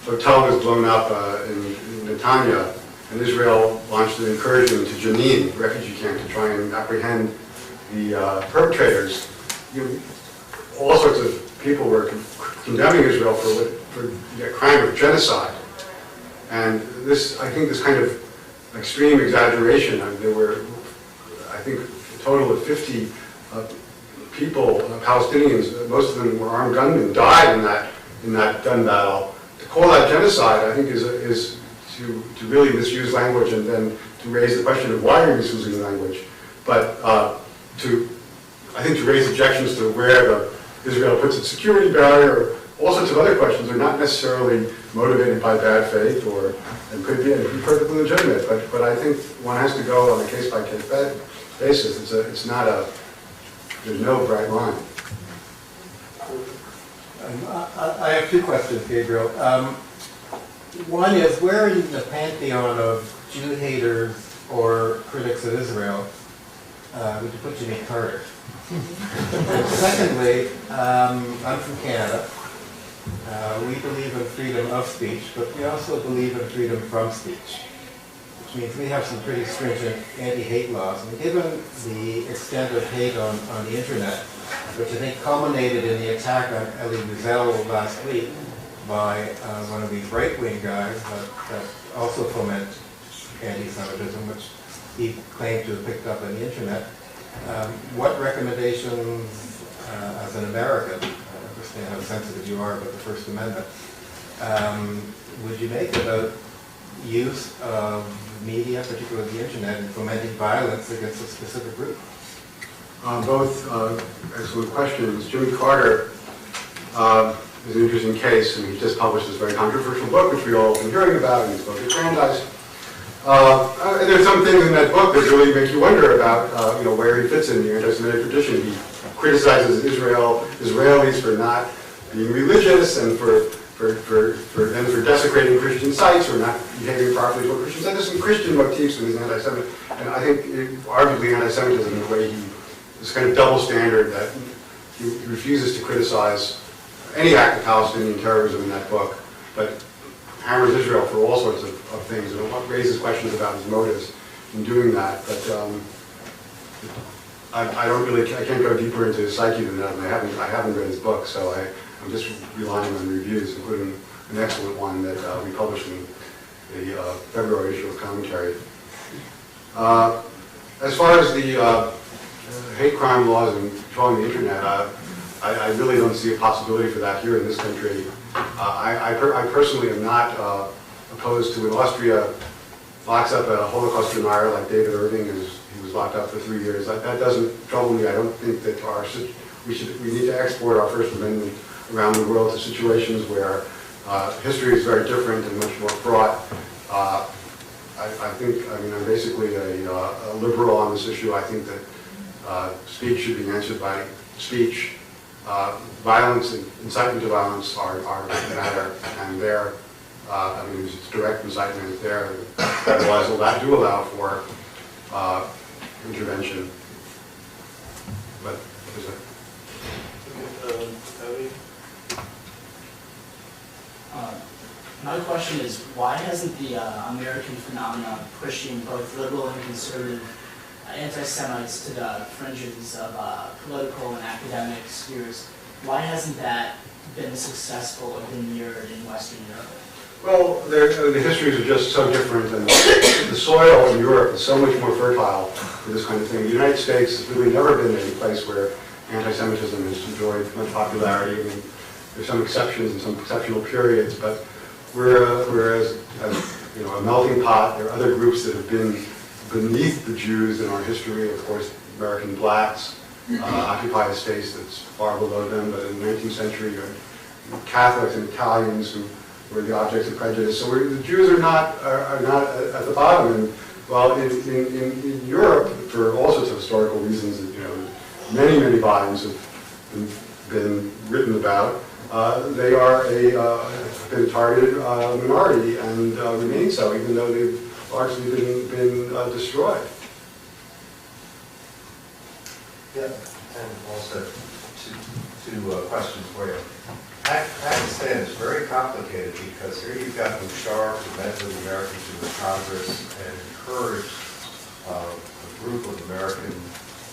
[SPEAKER 2] hotel was blown up in Netanya, and Israel launched an incursion to Jenin, a refugee camp, to try and apprehend the perpetrators. All sorts of people were condemning Israel for the crime of genocide. And this, I think, this kind of extreme exaggeration. I mean, there were, I think, a total of 50 people, Palestinians, most of them were armed gunmen, died in that gun battle. To call that genocide, I think, is to really misuse language and then to raise the question of why you're misusing language. But I think to raise objections to where Israel puts its security barrier, all sorts of other questions are not necessarily motivated by bad faith and could be perfectly legitimate. But I think one has to go on a case-by-case basis. It's not there's no bright line.
[SPEAKER 6] I have two questions, Gabriel. One is, where in the pantheon of Jew haters or critics of Israel would you put Jimmy Carter? Secondly, I'm from Canada. We believe in freedom of speech, but we also believe in freedom from speech, which means we have some pretty stringent anti-hate laws. And given the extent of hate on the internet, which I think culminated in the attack on Elie Wiesel last week by one of these right-wing guys that also foment anti-Semitism, which he claimed to have picked up on the internet. What recommendations, as an American, I understand how sensitive you are about the First Amendment, would you make about use of media, particularly the internet, in fomenting violence against a specific group?
[SPEAKER 2] Both excellent questions. Jimmy Carter is an interesting case, and he just published this very controversial book, which we all have been hearing about, and he's both at Brandeis. There's some things in that book that really make you wonder about where he fits in the anti-Semitic tradition. He criticizes Israelis for not being religious and for for desecrating Christian sites or not behaving properly toward Christians. And there's some Christian motifs in his anti-Semitic, and I think arguably anti-Semitism in a way this kind of double standard that he refuses to criticize any act of Palestinian terrorism in that book, but hammers Israel for all sorts of things, and raises questions about his motives in doing that. But I can't go deeper into his psyche than that, and I haven't read his book, so I'm just relying on reviews, including an excellent one that we published in the February issue of Commentary. As far as the hate crime laws and controlling the internet, I really don't see a possibility for that here in this country. I personally am not opposed to when Austria locks up a Holocaust denier like David Irving, he was locked up for 3 years. That doesn't trouble me. I don't think that we need to export our First Amendment around the world to situations where history is very different and much more fraught. I'm basically a liberal on this issue. I think that speech should be answered by speech. Violence and incitement to violence are matter, and there, it's direct incitement there. Otherwise, that do allow for intervention. But what is it?
[SPEAKER 7] My question is, why hasn't the American phenomenon pushing both liberal and conservative anti-Semites to the fringes of political and academic spheres, why hasn't that been successful or been mirrored in Western Europe?
[SPEAKER 2] Well, the histories are just so different, and the soil in Europe is so much more fertile for this kind of thing. The United States has really never been a place where anti-Semitism has enjoyed much popularity. I mean, there's some exceptions and some exceptional periods, but whereas a melting pot, there are other groups that have been beneath the Jews in our history. Of course, American blacks occupy a space that's far below them, but in the 19th century, you had Catholics and Italians who were the objects of prejudice. So the Jews are not at the bottom. And while in Europe, for all sorts of historical reasons, many volumes have been written about, they are been a targeted minority and remain so, even though they've largely been destroyed.
[SPEAKER 8] Yeah, and also two questions for you. Pakistan is very complicated because here you've got Musharraf who met with the American Jewish Congress and encouraged a group of American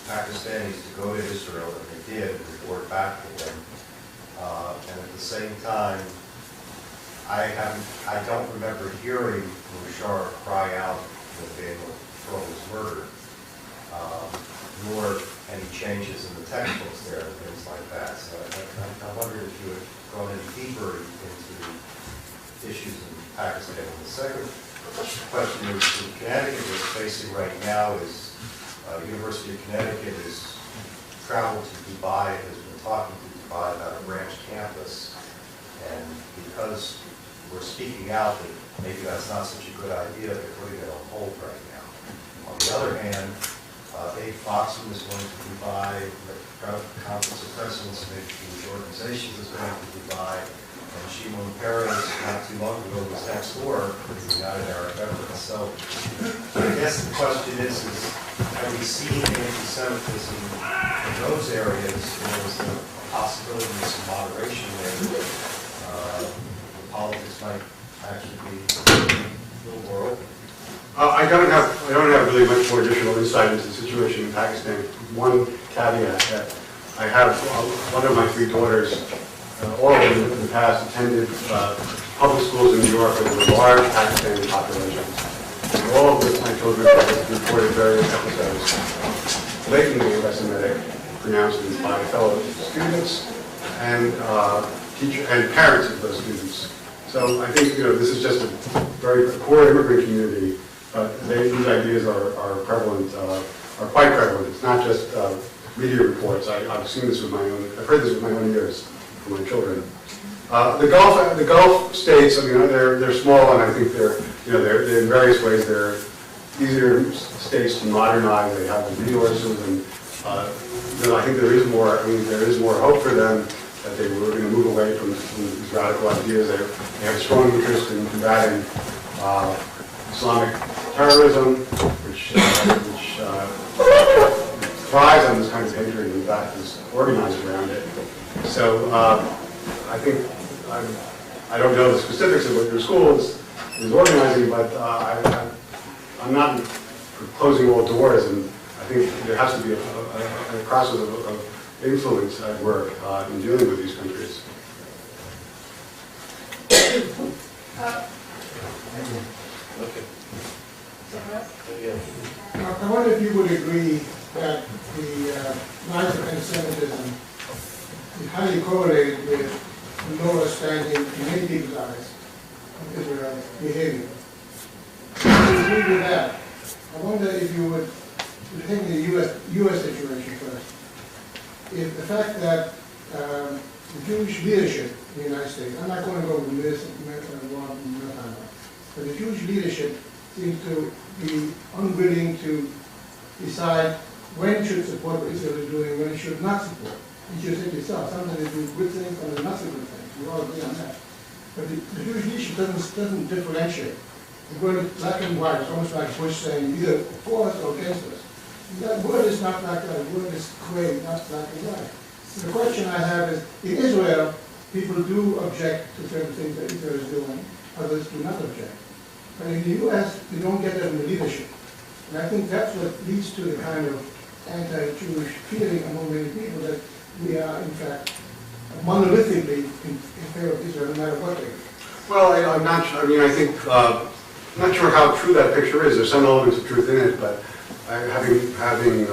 [SPEAKER 8] Pakistanis to go to Israel, and they did, and report back to them. And at the same time, I don't remember hearing Musharraf cry out that Daniel Pearl was murdered, nor any changes in the textbooks there and things like that. So I wondered if you had gone any deeper into issues in Pakistan. And the second question is, in Connecticut, what's facing right now is University of Connecticut has traveled to Dubai, has been talking to Dubai about a branch campus, and because we're speaking out that maybe that's not such a good idea, they're putting it on hold right now. On the other hand, Abe Foxman is going to Dubai, the Conference of Presidents of these organizations is going to Dubai, and Shimon Peres, not too long ago, was next door with the United Arab Emirates. So I guess the question is have we seen anti-Semitism in those areas? Is the possibility of some moderation there? Politics might actually be a little more open.
[SPEAKER 2] I don't have really much more additional insight into the situation in Pakistan. One caveat that I have one of my 3 daughters, all of them in the past attended public schools in New York with large Pakistani populations. And all of my children have reported various episodes, blatantly anti-Semitic pronouncements by fellow students and teachers and parents of those students. So I think this is just a very poor immigrant community, but these ideas are prevalent, are quite prevalent. It's not just media reports. I've seen this with my own. I've heard this with my own ears from my children. The Gulf states. I mean, they're small, and I think they're in various ways they're easier states to modernize. They have the resources, and I think there is more. I mean, there is more hope for them that they were going to move away from these radical ideas. They have a strong interest in combating Islamic terrorism, which thrives on this kind of hatred, in fact, is organized around it. So I think, I don't know the specifics of what your school is organizing, but I'm not for closing all doors, and I think there has to be a process of influence at work in dealing with these countries.
[SPEAKER 9] I wonder if you would agree that the rise of anti-Semitism is highly correlated with the lower standing in many people's eyes of Israel's behavior. If you agree with that, I wonder if you would think the U.S. situation first. If the fact that the Jewish leadership in the United States, I'm not going to go with this, but the Jewish leadership seems to be unwilling to decide when it should support what Israel is doing, when it should not support. You should say yourself, sometimes they do good things, sometimes not so good things. We all agree on that. But the Jewish leadership doesn't differentiate. The word black and white is almost like Bush saying either for us or against us. And that word is not black and white, the word is gray, not black and white. So the question I have is, in Israel, people do object to certain things that Israel is doing, others do not object. But in the U.S., you don't get that in the leadership. And I think that's what leads to the kind of anti-Jewish feeling among many people that we are, in fact, monolithically in favor of Israel, no matter what they do.
[SPEAKER 2] Well, I'm not sure. I mean, I think, I'm not sure how true that picture is. There's some elements of truth in it, but having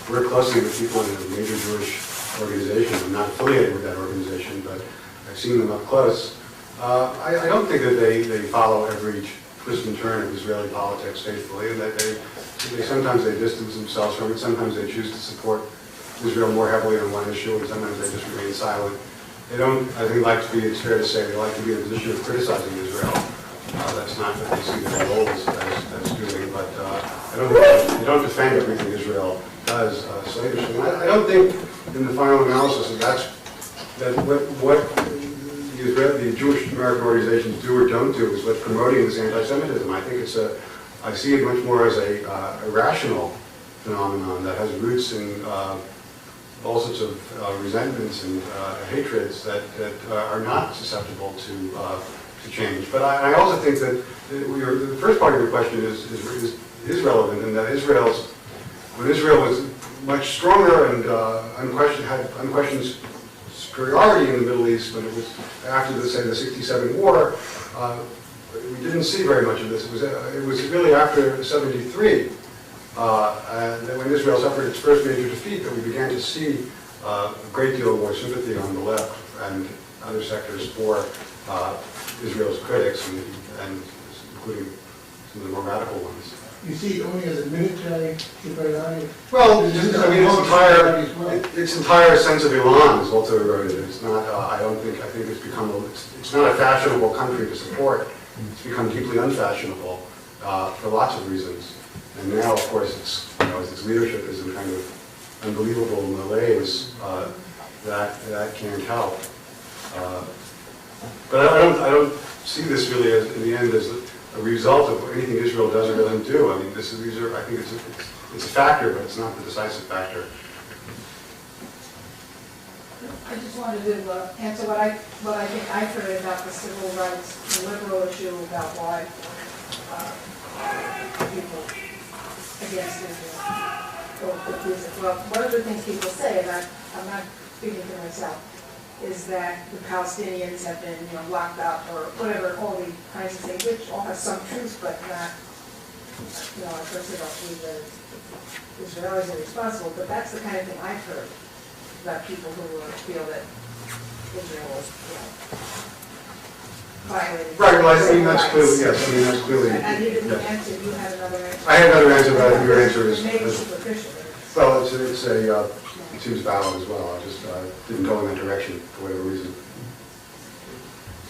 [SPEAKER 2] worked closely with people in a major Jewish organization, I'm not affiliated with that organization, but I've seen them up close. I don't think that they follow every twist and turn of Israeli politics faithfully, and that sometimes they distance themselves from it, sometimes they choose to support Israel more heavily on one issue, and sometimes they just remain silent. They don't, I think, it's fair to say, they like to be in a position of criticizing Israel. That's not what they see their role as doing, but they don't defend everything Israel does slavishly. And I don't think, in the final analysis, that what the Jewish American organizations do or don't do is what's promoting this anti-Semitism. I think I see it much more as a rational phenomenon that has roots in all sorts of resentments and hatreds that are not susceptible to change. But I also think that the first part of your question is relevant, in that when Israel was much stronger and had unquestioned superiority in the Middle East, when it was after the 67 war, we didn't see very much of this. It was really after 73, and when Israel suffered its first major defeat, that we began to see a great deal more sympathy on the left and other sectors for Israel's critics, and including some of the more radical ones.
[SPEAKER 9] You see it only as a military superiority?
[SPEAKER 2] Well, its entire sense of Iran is also eroded. It's not. I think it's become. It's not a fashionable country to support. It's become deeply unfashionable for lots of reasons. And now, of course, its leadership is in kind of unbelievable malaise that can't help. But I don't see this really as, in the end, as a result of anything Israel does or doesn't do. I mean, I think it's a factor, but it's not the decisive factor.
[SPEAKER 10] I just wanted to answer what I think I've heard about the civil rights, the liberal issue about why people against Israel or accuse it. Well, one of the things people say, and I'm not speaking for myself, is that the Palestinians have been, locked up or whatever, all the kinds of things, which all have some truth, but not, I personally don't believe that Israelis are responsible, but that's the kind of thing I've heard about people who feel that Israel was, violating.
[SPEAKER 2] Right, well, I mean, that's clearly, yes, I mean, that's clearly.
[SPEAKER 10] And you didn't
[SPEAKER 2] yes.
[SPEAKER 10] answer, you had another answer.
[SPEAKER 2] I had another answer, but your answer is.
[SPEAKER 10] Maybe superficial.
[SPEAKER 2] Well, it seems valid as well. I just didn't go in that direction for whatever reason.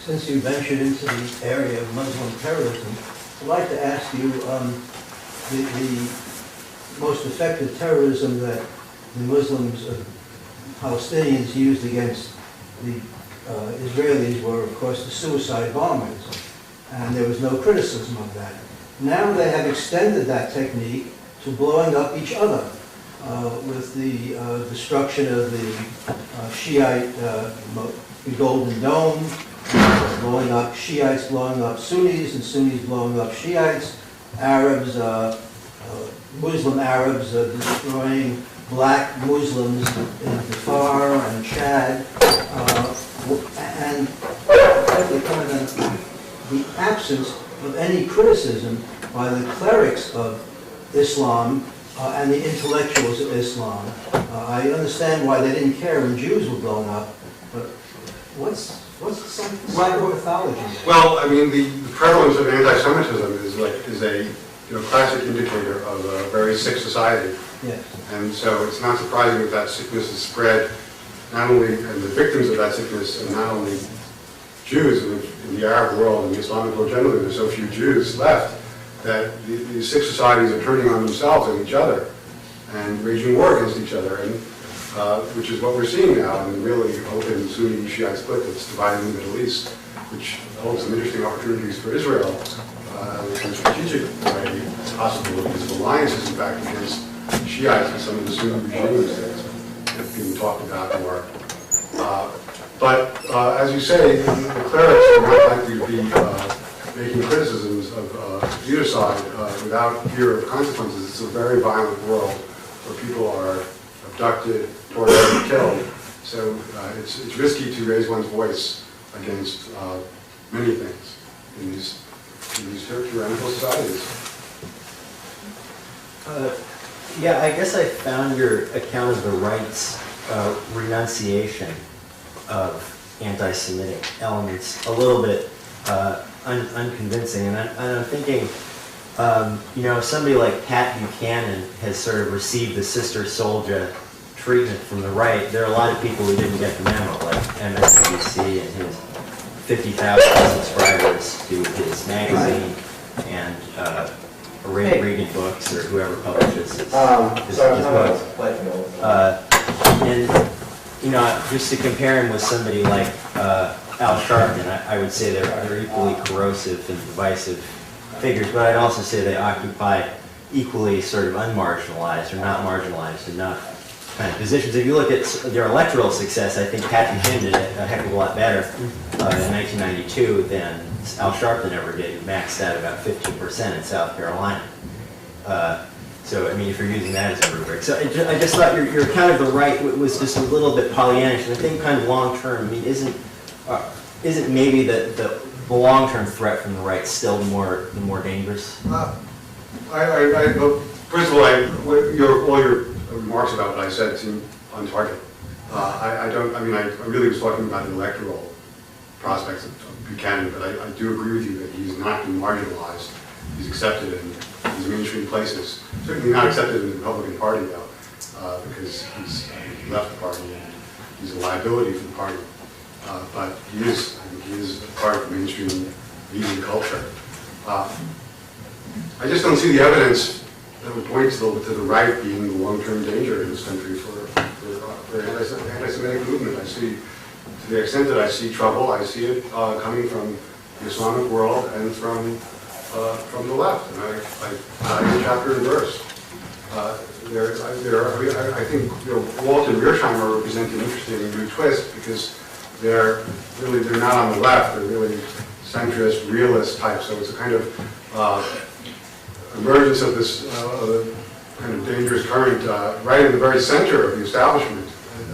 [SPEAKER 11] Since you ventured into the area of Muslim terrorism, I'd like to ask you the most effective terrorism that the Muslims Palestinians used against the Israelis were, of course, the suicide bombings, and there was no criticism of that. Now they have extended that technique to blowing up each other with the destruction of the Shiite the Golden Dome, blowing up Shiites, blowing up Sunnis, and Sunnis blowing up Shiites, Arabs, Muslim Arabs destroying black Muslims in Dhofar and Chad, and the absence of any criticism by the clerics of Islam and the intellectuals of Islam. I understand why they didn't care when Jews were blown up, but what's some psychopathology?
[SPEAKER 2] Well, I mean, the prevalence of anti-Semitism is a classic indicator of a very sick society.
[SPEAKER 11] Yes.
[SPEAKER 2] And so it's not surprising that that sickness is spread, not only, and the victims of that sickness are not only Jews in the Arab world and the Islamic world generally. There's so few Jews left that these sick societies are turning on themselves and each other and waging war against each other, and which is what we're seeing now in the really open Sunni-Shiite split that's dividing the Middle East, which holds some interesting opportunities for Israel in a strategic way possible, because of alliances, in fact, against Shiites and some of the Sunni regimes that have been talked about more. But as you say, the clerics are not likely to be making criticisms of either side without fear of consequences. It's a very violent world where people are abducted, tortured, and killed. So it's risky to raise one's voice against many things in these tyrannical societies.
[SPEAKER 12] Yeah, I guess I found your account of the right's renunciation of anti-Semitic elements a little bit unconvincing, and I'm thinking, somebody like Pat Buchanan has sort of received the Sister Soldier treatment from the right. There are a lot of people who didn't get the memo, like MSNBC and his 50,000 subscribers to his magazine and Reagan Books or whoever publishes his books. And just to compare him with somebody like Al Sharpton, I would say they're equally corrosive and divisive figures, but I'd also say they occupy equally sort of unmarginalized or not marginalized enough kind of positions. If you look at their electoral success, I think Pat Buchanan did a heck of a lot better in 1992 than Al Sharpton ever did. He maxed out about 15% in South Carolina. So, I mean, if you're using that as a rubric. So I just thought your account of the right was just a little bit Pollyannish. And I think kind of long-term, I mean, isn't maybe the long-term threat from the right still the more dangerous?
[SPEAKER 2] First of all, all your remarks about what I said seem on target. I really was talking about the electoral prospects of Buchanan, but I do agree with you that he's not been marginalized. He's accepted in these mainstream places. Certainly not accepted in the Republican Party, though, because he left the party and he's a liability for the party. But I think he is a part of the mainstream media culture. I just don't see the evidence that would point to the right being the long-term danger in this country for anti-Semitic movement. I see, to the extent that I see trouble, I see it coming from the Islamic world and from the left, and I chapter and verse. I think Walt and Mearsheimer represent an interesting new twist, because they're not on the left. They're really centrist, realist types. So it's a kind of emergence of this kind of dangerous current right in the very center of the establishment.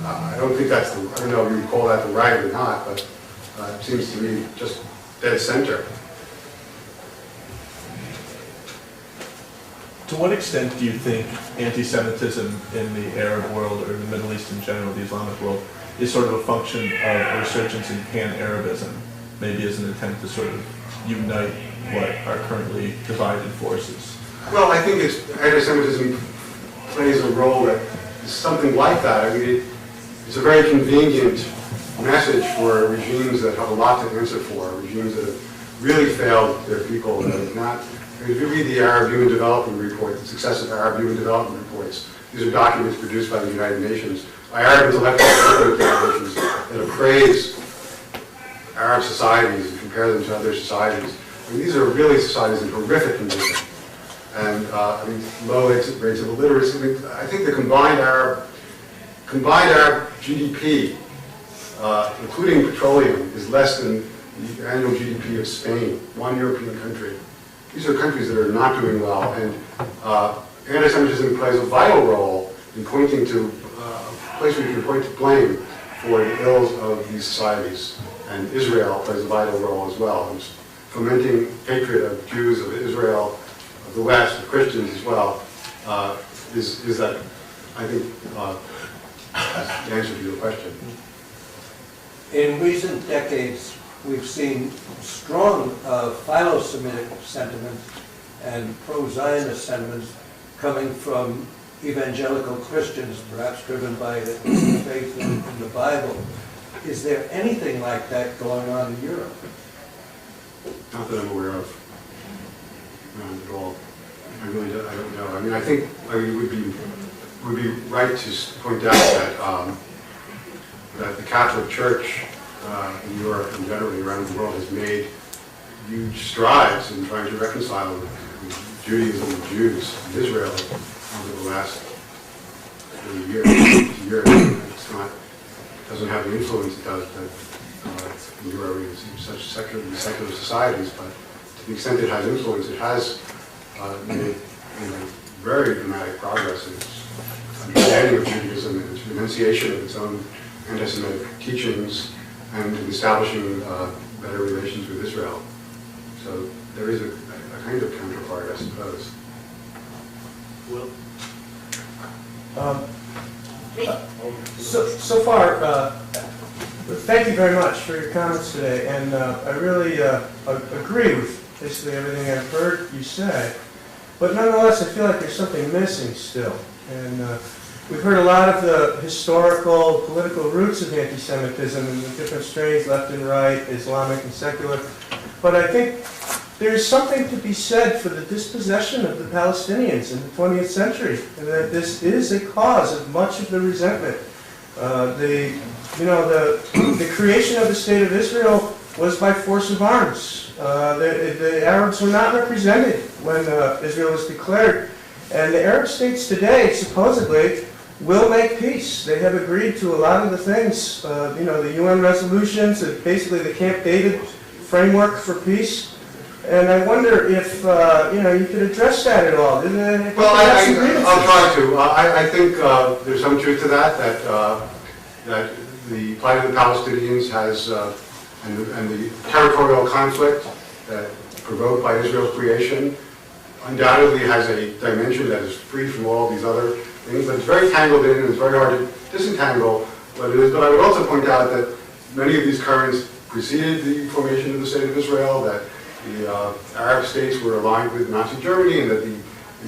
[SPEAKER 2] I don't think that's I don't know if you would call that the right or not, but it seems to me just dead center.
[SPEAKER 13] To what extent do you think anti-Semitism in the Arab world or the Middle East in general, the Islamic world, is sort of a function of a resurgence in pan-Arabism, maybe as an attempt to sort of unite what are currently divided forces?
[SPEAKER 2] Well, I think anti-Semitism plays a role that is something like that. I mean, it's a very convenient message for regimes that have a lot to answer for, regimes that have really failed their people, that have not. If you read the Arab Human Development Report, the successive Arab Human Development Reports, these are documents produced by the United Nations by Arab intellectuals that appraise Arab societies and compare them to other societies. I mean, these are really societies in horrific condition. And I mean, low rates of illiteracy. I mean, I think the combined Arab GDP, including petroleum, is less than the annual GDP of Spain, one European country. These are countries that are not doing well, and anti-Semitism plays a vital role in pointing to a place where you can point to blame for the ills of these societies. And Israel plays a vital role as well. And fomenting hatred of Jews, of Israel, of the West, of Christians as well, is that, I think, the answer to your question.
[SPEAKER 11] In recent decades, we've seen strong philo-Semitic sentiments and pro-Zionist sentiments coming from evangelical Christians, perhaps driven by the faith in the Bible. Is there anything like that going on in Europe?
[SPEAKER 2] Not that I'm aware of. Not at all. I really don't, I don't know. I mean, I think it would be right to point out that that the Catholic Church in Europe and generally around the world has made huge strides in trying to reconcile with Judaism and Jews in Israel over the last 30 years. It's not, it doesn't have the influence it does in Europe in such secular societies, but to the extent it has influence, it has made very dramatic progress in its understanding of Judaism and its renunciation of its own anti-Semitic teachings and in establishing better relations with Israel. So there is a kind of counterpart, I suppose.
[SPEAKER 14] Will? So far, thank you very much for your comments today, and I really agree with basically everything I've heard you say. But nonetheless, I feel like there's something missing still. And we've heard a lot of the historical, political roots of anti-Semitism and the different strains, left and right, Islamic and secular. But I think there's something to be said for the dispossession of the Palestinians in the 20th century, and that this is a cause of much of the resentment. The creation of the State of Israel was by force of arms. The Arabs were not represented when Israel was declared. And the Arab states today, supposedly, will make peace. They have agreed to a lot of the things, the UN resolutions, basically the Camp David framework for peace. And I wonder if, you could address that at all.
[SPEAKER 2] Well, I'll try to. I think there's some truth to that the plight of the Palestinians has, and the territorial conflict that provoked by Israel's creation undoubtedly has a dimension that is free from all these other things, but it's very tangled in and it's very hard to disentangle what it is. But I would also point out that many of these currents preceded the formation of the State of Israel, that the Arab states were aligned with Nazi Germany, and that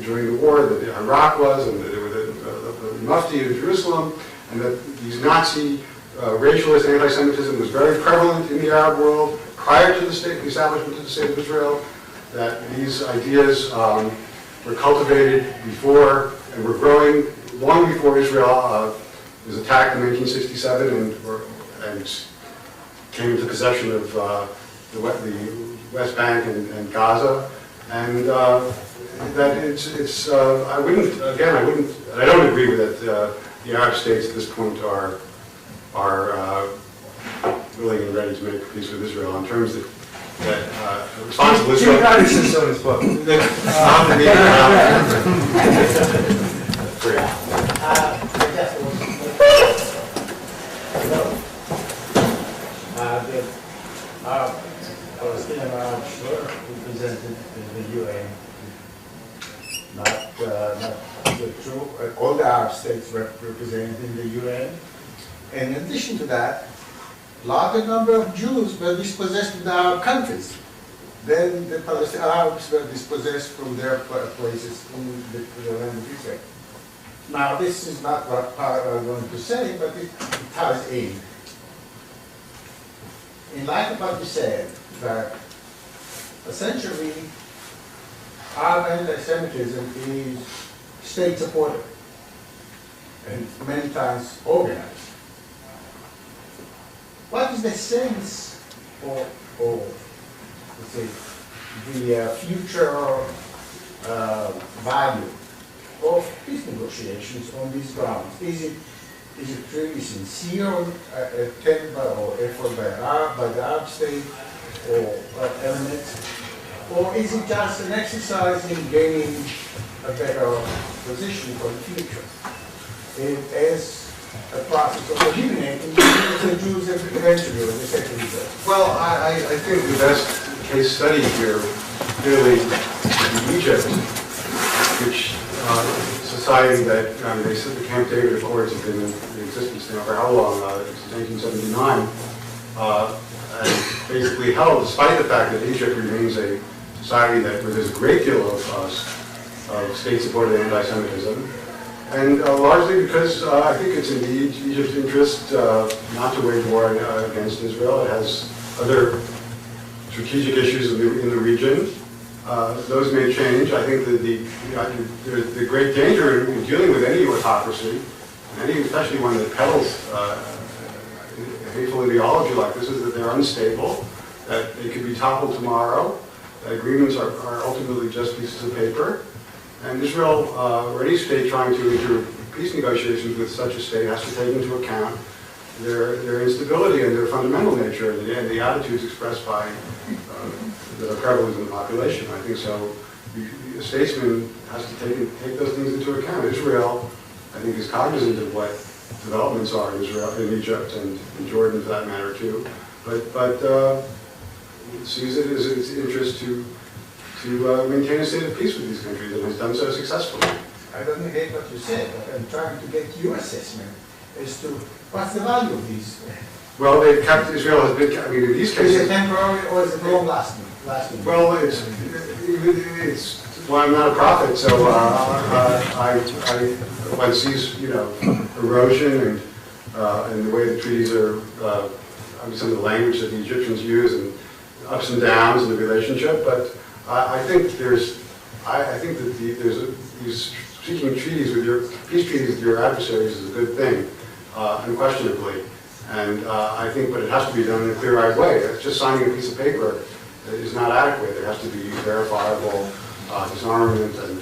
[SPEAKER 2] during the war that Iraq was, and that there were the Mufti of Jerusalem, and that these Nazi racialist anti-Semitism was very prevalent in the Arab world prior to the establishment of the State of Israel, that these ideas were cultivated before and were growing long before Israel was attacked in 1967 and came into possession of the West Bank and Gaza, and that I don't agree with that the Arab states at this point are willing and ready to make peace with Israel in terms that responsible Israel.
[SPEAKER 14] Jim Carter says so in his book.
[SPEAKER 6] Palestinian Arabs were represented in the UN. Not the true, all the Arab states were represented in the UN. And in addition to that, a larger number of Jews were dispossessed in the Arab countries. Then the Palestinian Arabs were dispossessed from their places in the land of Israel. Now, this is not what I'm going to say, but it ties in. In light of what you said, that essentially Arab anti-Semitism is state-supported. and many times organized. What is the sense of let's say, the future value of peace negotiations on these grounds? Is it really sincere attempt or effort by the Arab state or elements, or is it just an exercise in gaining a better position for the future? As a process of eliminating the Jews eventually, the second result.
[SPEAKER 2] Well, I think the best case study here really in Egypt, which society that, they said the Camp David Accords have been in existence now for how long? Since 1979. And basically held, despite the fact that Egypt remains a society where there's a great deal of state-supported anti-Semitism. And largely because I think it's in Egypt's interest not to wage war against Israel. It has other strategic issues in the region. Those may change. I think that the great danger in dealing with any autocracy, especially one that peddles a hateful ideology like this, is that they're unstable, that they could be toppled tomorrow, that agreements are ultimately just pieces of paper. And Israel, or any state trying to enter peace negotiations with such a state, has to take into account their instability and their fundamental nature and the attitudes expressed by that are prevalent in the population. I think so. A statesman has to take those things into account. Israel, I think, is cognizant of what developments are in Israel, in Egypt, and in Jordan for that matter too. But sees it as its interest to maintain a state of peace with these countries, and has done so successfully.
[SPEAKER 6] I don't hate what you said, but I'm trying to get your assessment as to what's the value of these.
[SPEAKER 2] Well, they've kept, Israel has been, in these cases...
[SPEAKER 6] Is it temporary or is it long-lasting?
[SPEAKER 2] Well, well, I'm not a prophet, so one sees, erosion and the way the treaties are, some of the language that the Egyptians use, and ups and downs in the relationship, but I think that seeking treaties peace treaties with your adversaries is a good thing, unquestionably. And I think, but it has to be done in a clear-eyed way. It's just signing a piece of paper is not adequate. There has to be verifiable disarmament and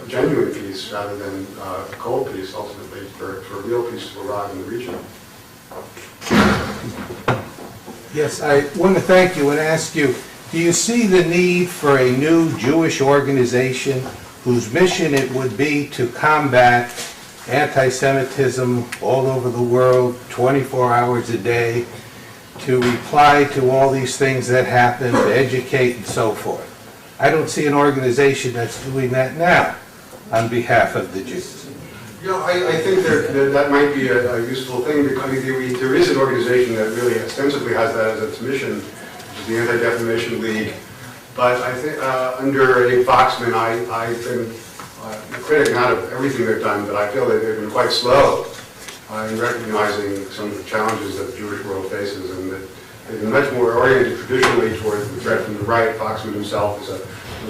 [SPEAKER 2] genuine peace rather than cold peace, ultimately, for real peace to arrive in the region.
[SPEAKER 6] Yes, I want to thank you and ask you, do you see the need for a new Jewish organization whose mission it would be to combat anti-Semitism all over the world, 24 hours a day, to reply to all these things that happen, to educate and so forth? I don't see an organization that's doing that now on behalf of the Jews.
[SPEAKER 2] I think that might be a useful thing, because there is an organization that really ostensibly has that as its mission, which is the Anti-Defamation League. But I think under Abe Foxman, I've been a critic not of everything they've done, but I feel that they've been quite slow in recognizing some of the challenges that the Jewish world faces, and that they've been much more oriented traditionally toward the threat from the right. Foxman himself is a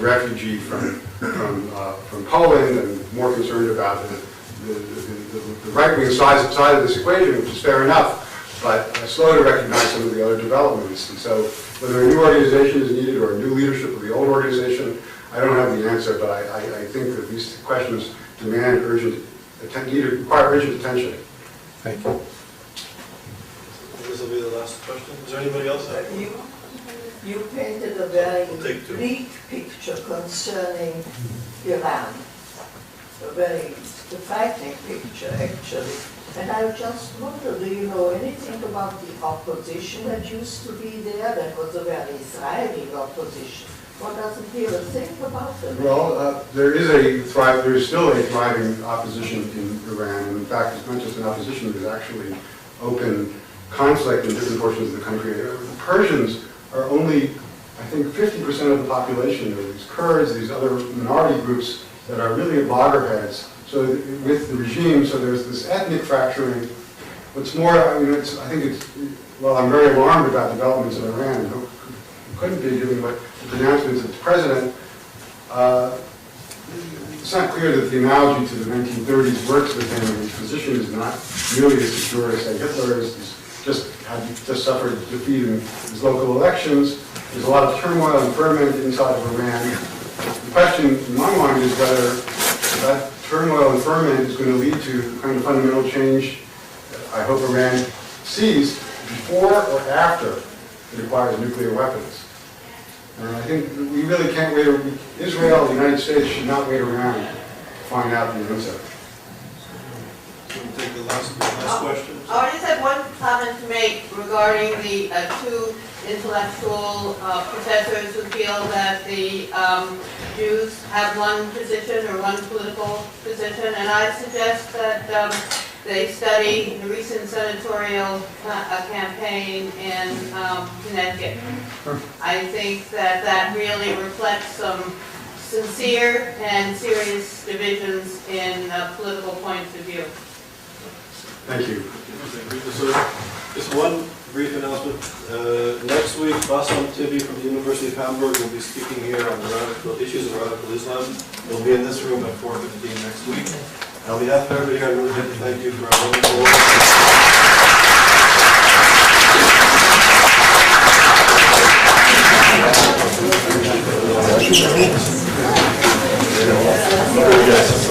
[SPEAKER 2] refugee from Poland, and more concerned about the right-wing side of this equation, which is fair enough, but slow to recognize some of the other developments. And so whether a new organization is needed or a new leadership of the old organization, I don't have the answer, but I think that these questions require urgent attention.
[SPEAKER 6] Thank you.
[SPEAKER 1] This will be the last question. Is there anybody else?
[SPEAKER 15] You painted a very
[SPEAKER 1] We'll take two.
[SPEAKER 15] bleak picture concerning Iran, a very frightening picture, actually. And I just wonder, do you know anything about the opposition that used to be there? That was a very thriving opposition. What does it hear think about them?
[SPEAKER 2] Well, there's still a thriving opposition in Iran. And in fact, it's not just an opposition, there's actually open conflict in different portions of the country. The Persians are only, I think, 50% of the population. There are these Kurds, these other minority groups that are really loggerheads. So with the regime, so there's this ethnic fracturing. What's more, I'm very alarmed about developments in Iran. Who couldn't be given what the pronouncements of the president. not clear that the analogy to the 1930s works with him, and his position is not nearly as secure as, say, Hitler is just suffered defeat in his local elections. There's a lot of turmoil and ferment inside of Iran. The question in my mind is whether that turmoil and ferment is going to lead to the kind of fundamental change that I hope Iran sees before or after it acquires nuclear weapons. And I think we really can't wait. Israel, the United States should not wait around to find out the answer.
[SPEAKER 1] We'll take the last question.
[SPEAKER 16] I just had one comment to make regarding the two intellectual professors who feel that the Jews have one position or one political position, and I suggest that they study the recent senatorial campaign in Connecticut. I think that that really reflects some sincere and serious divisions in political points of view.
[SPEAKER 2] Thank you.
[SPEAKER 1] So, just one brief announcement. Next week, Bassam Tibi from the University of Hamburg will be speaking here on the issues of radical Islam. He'll be in this room at 4:15 next week. On behalf of everybody here, I really like to thank you for our wonderful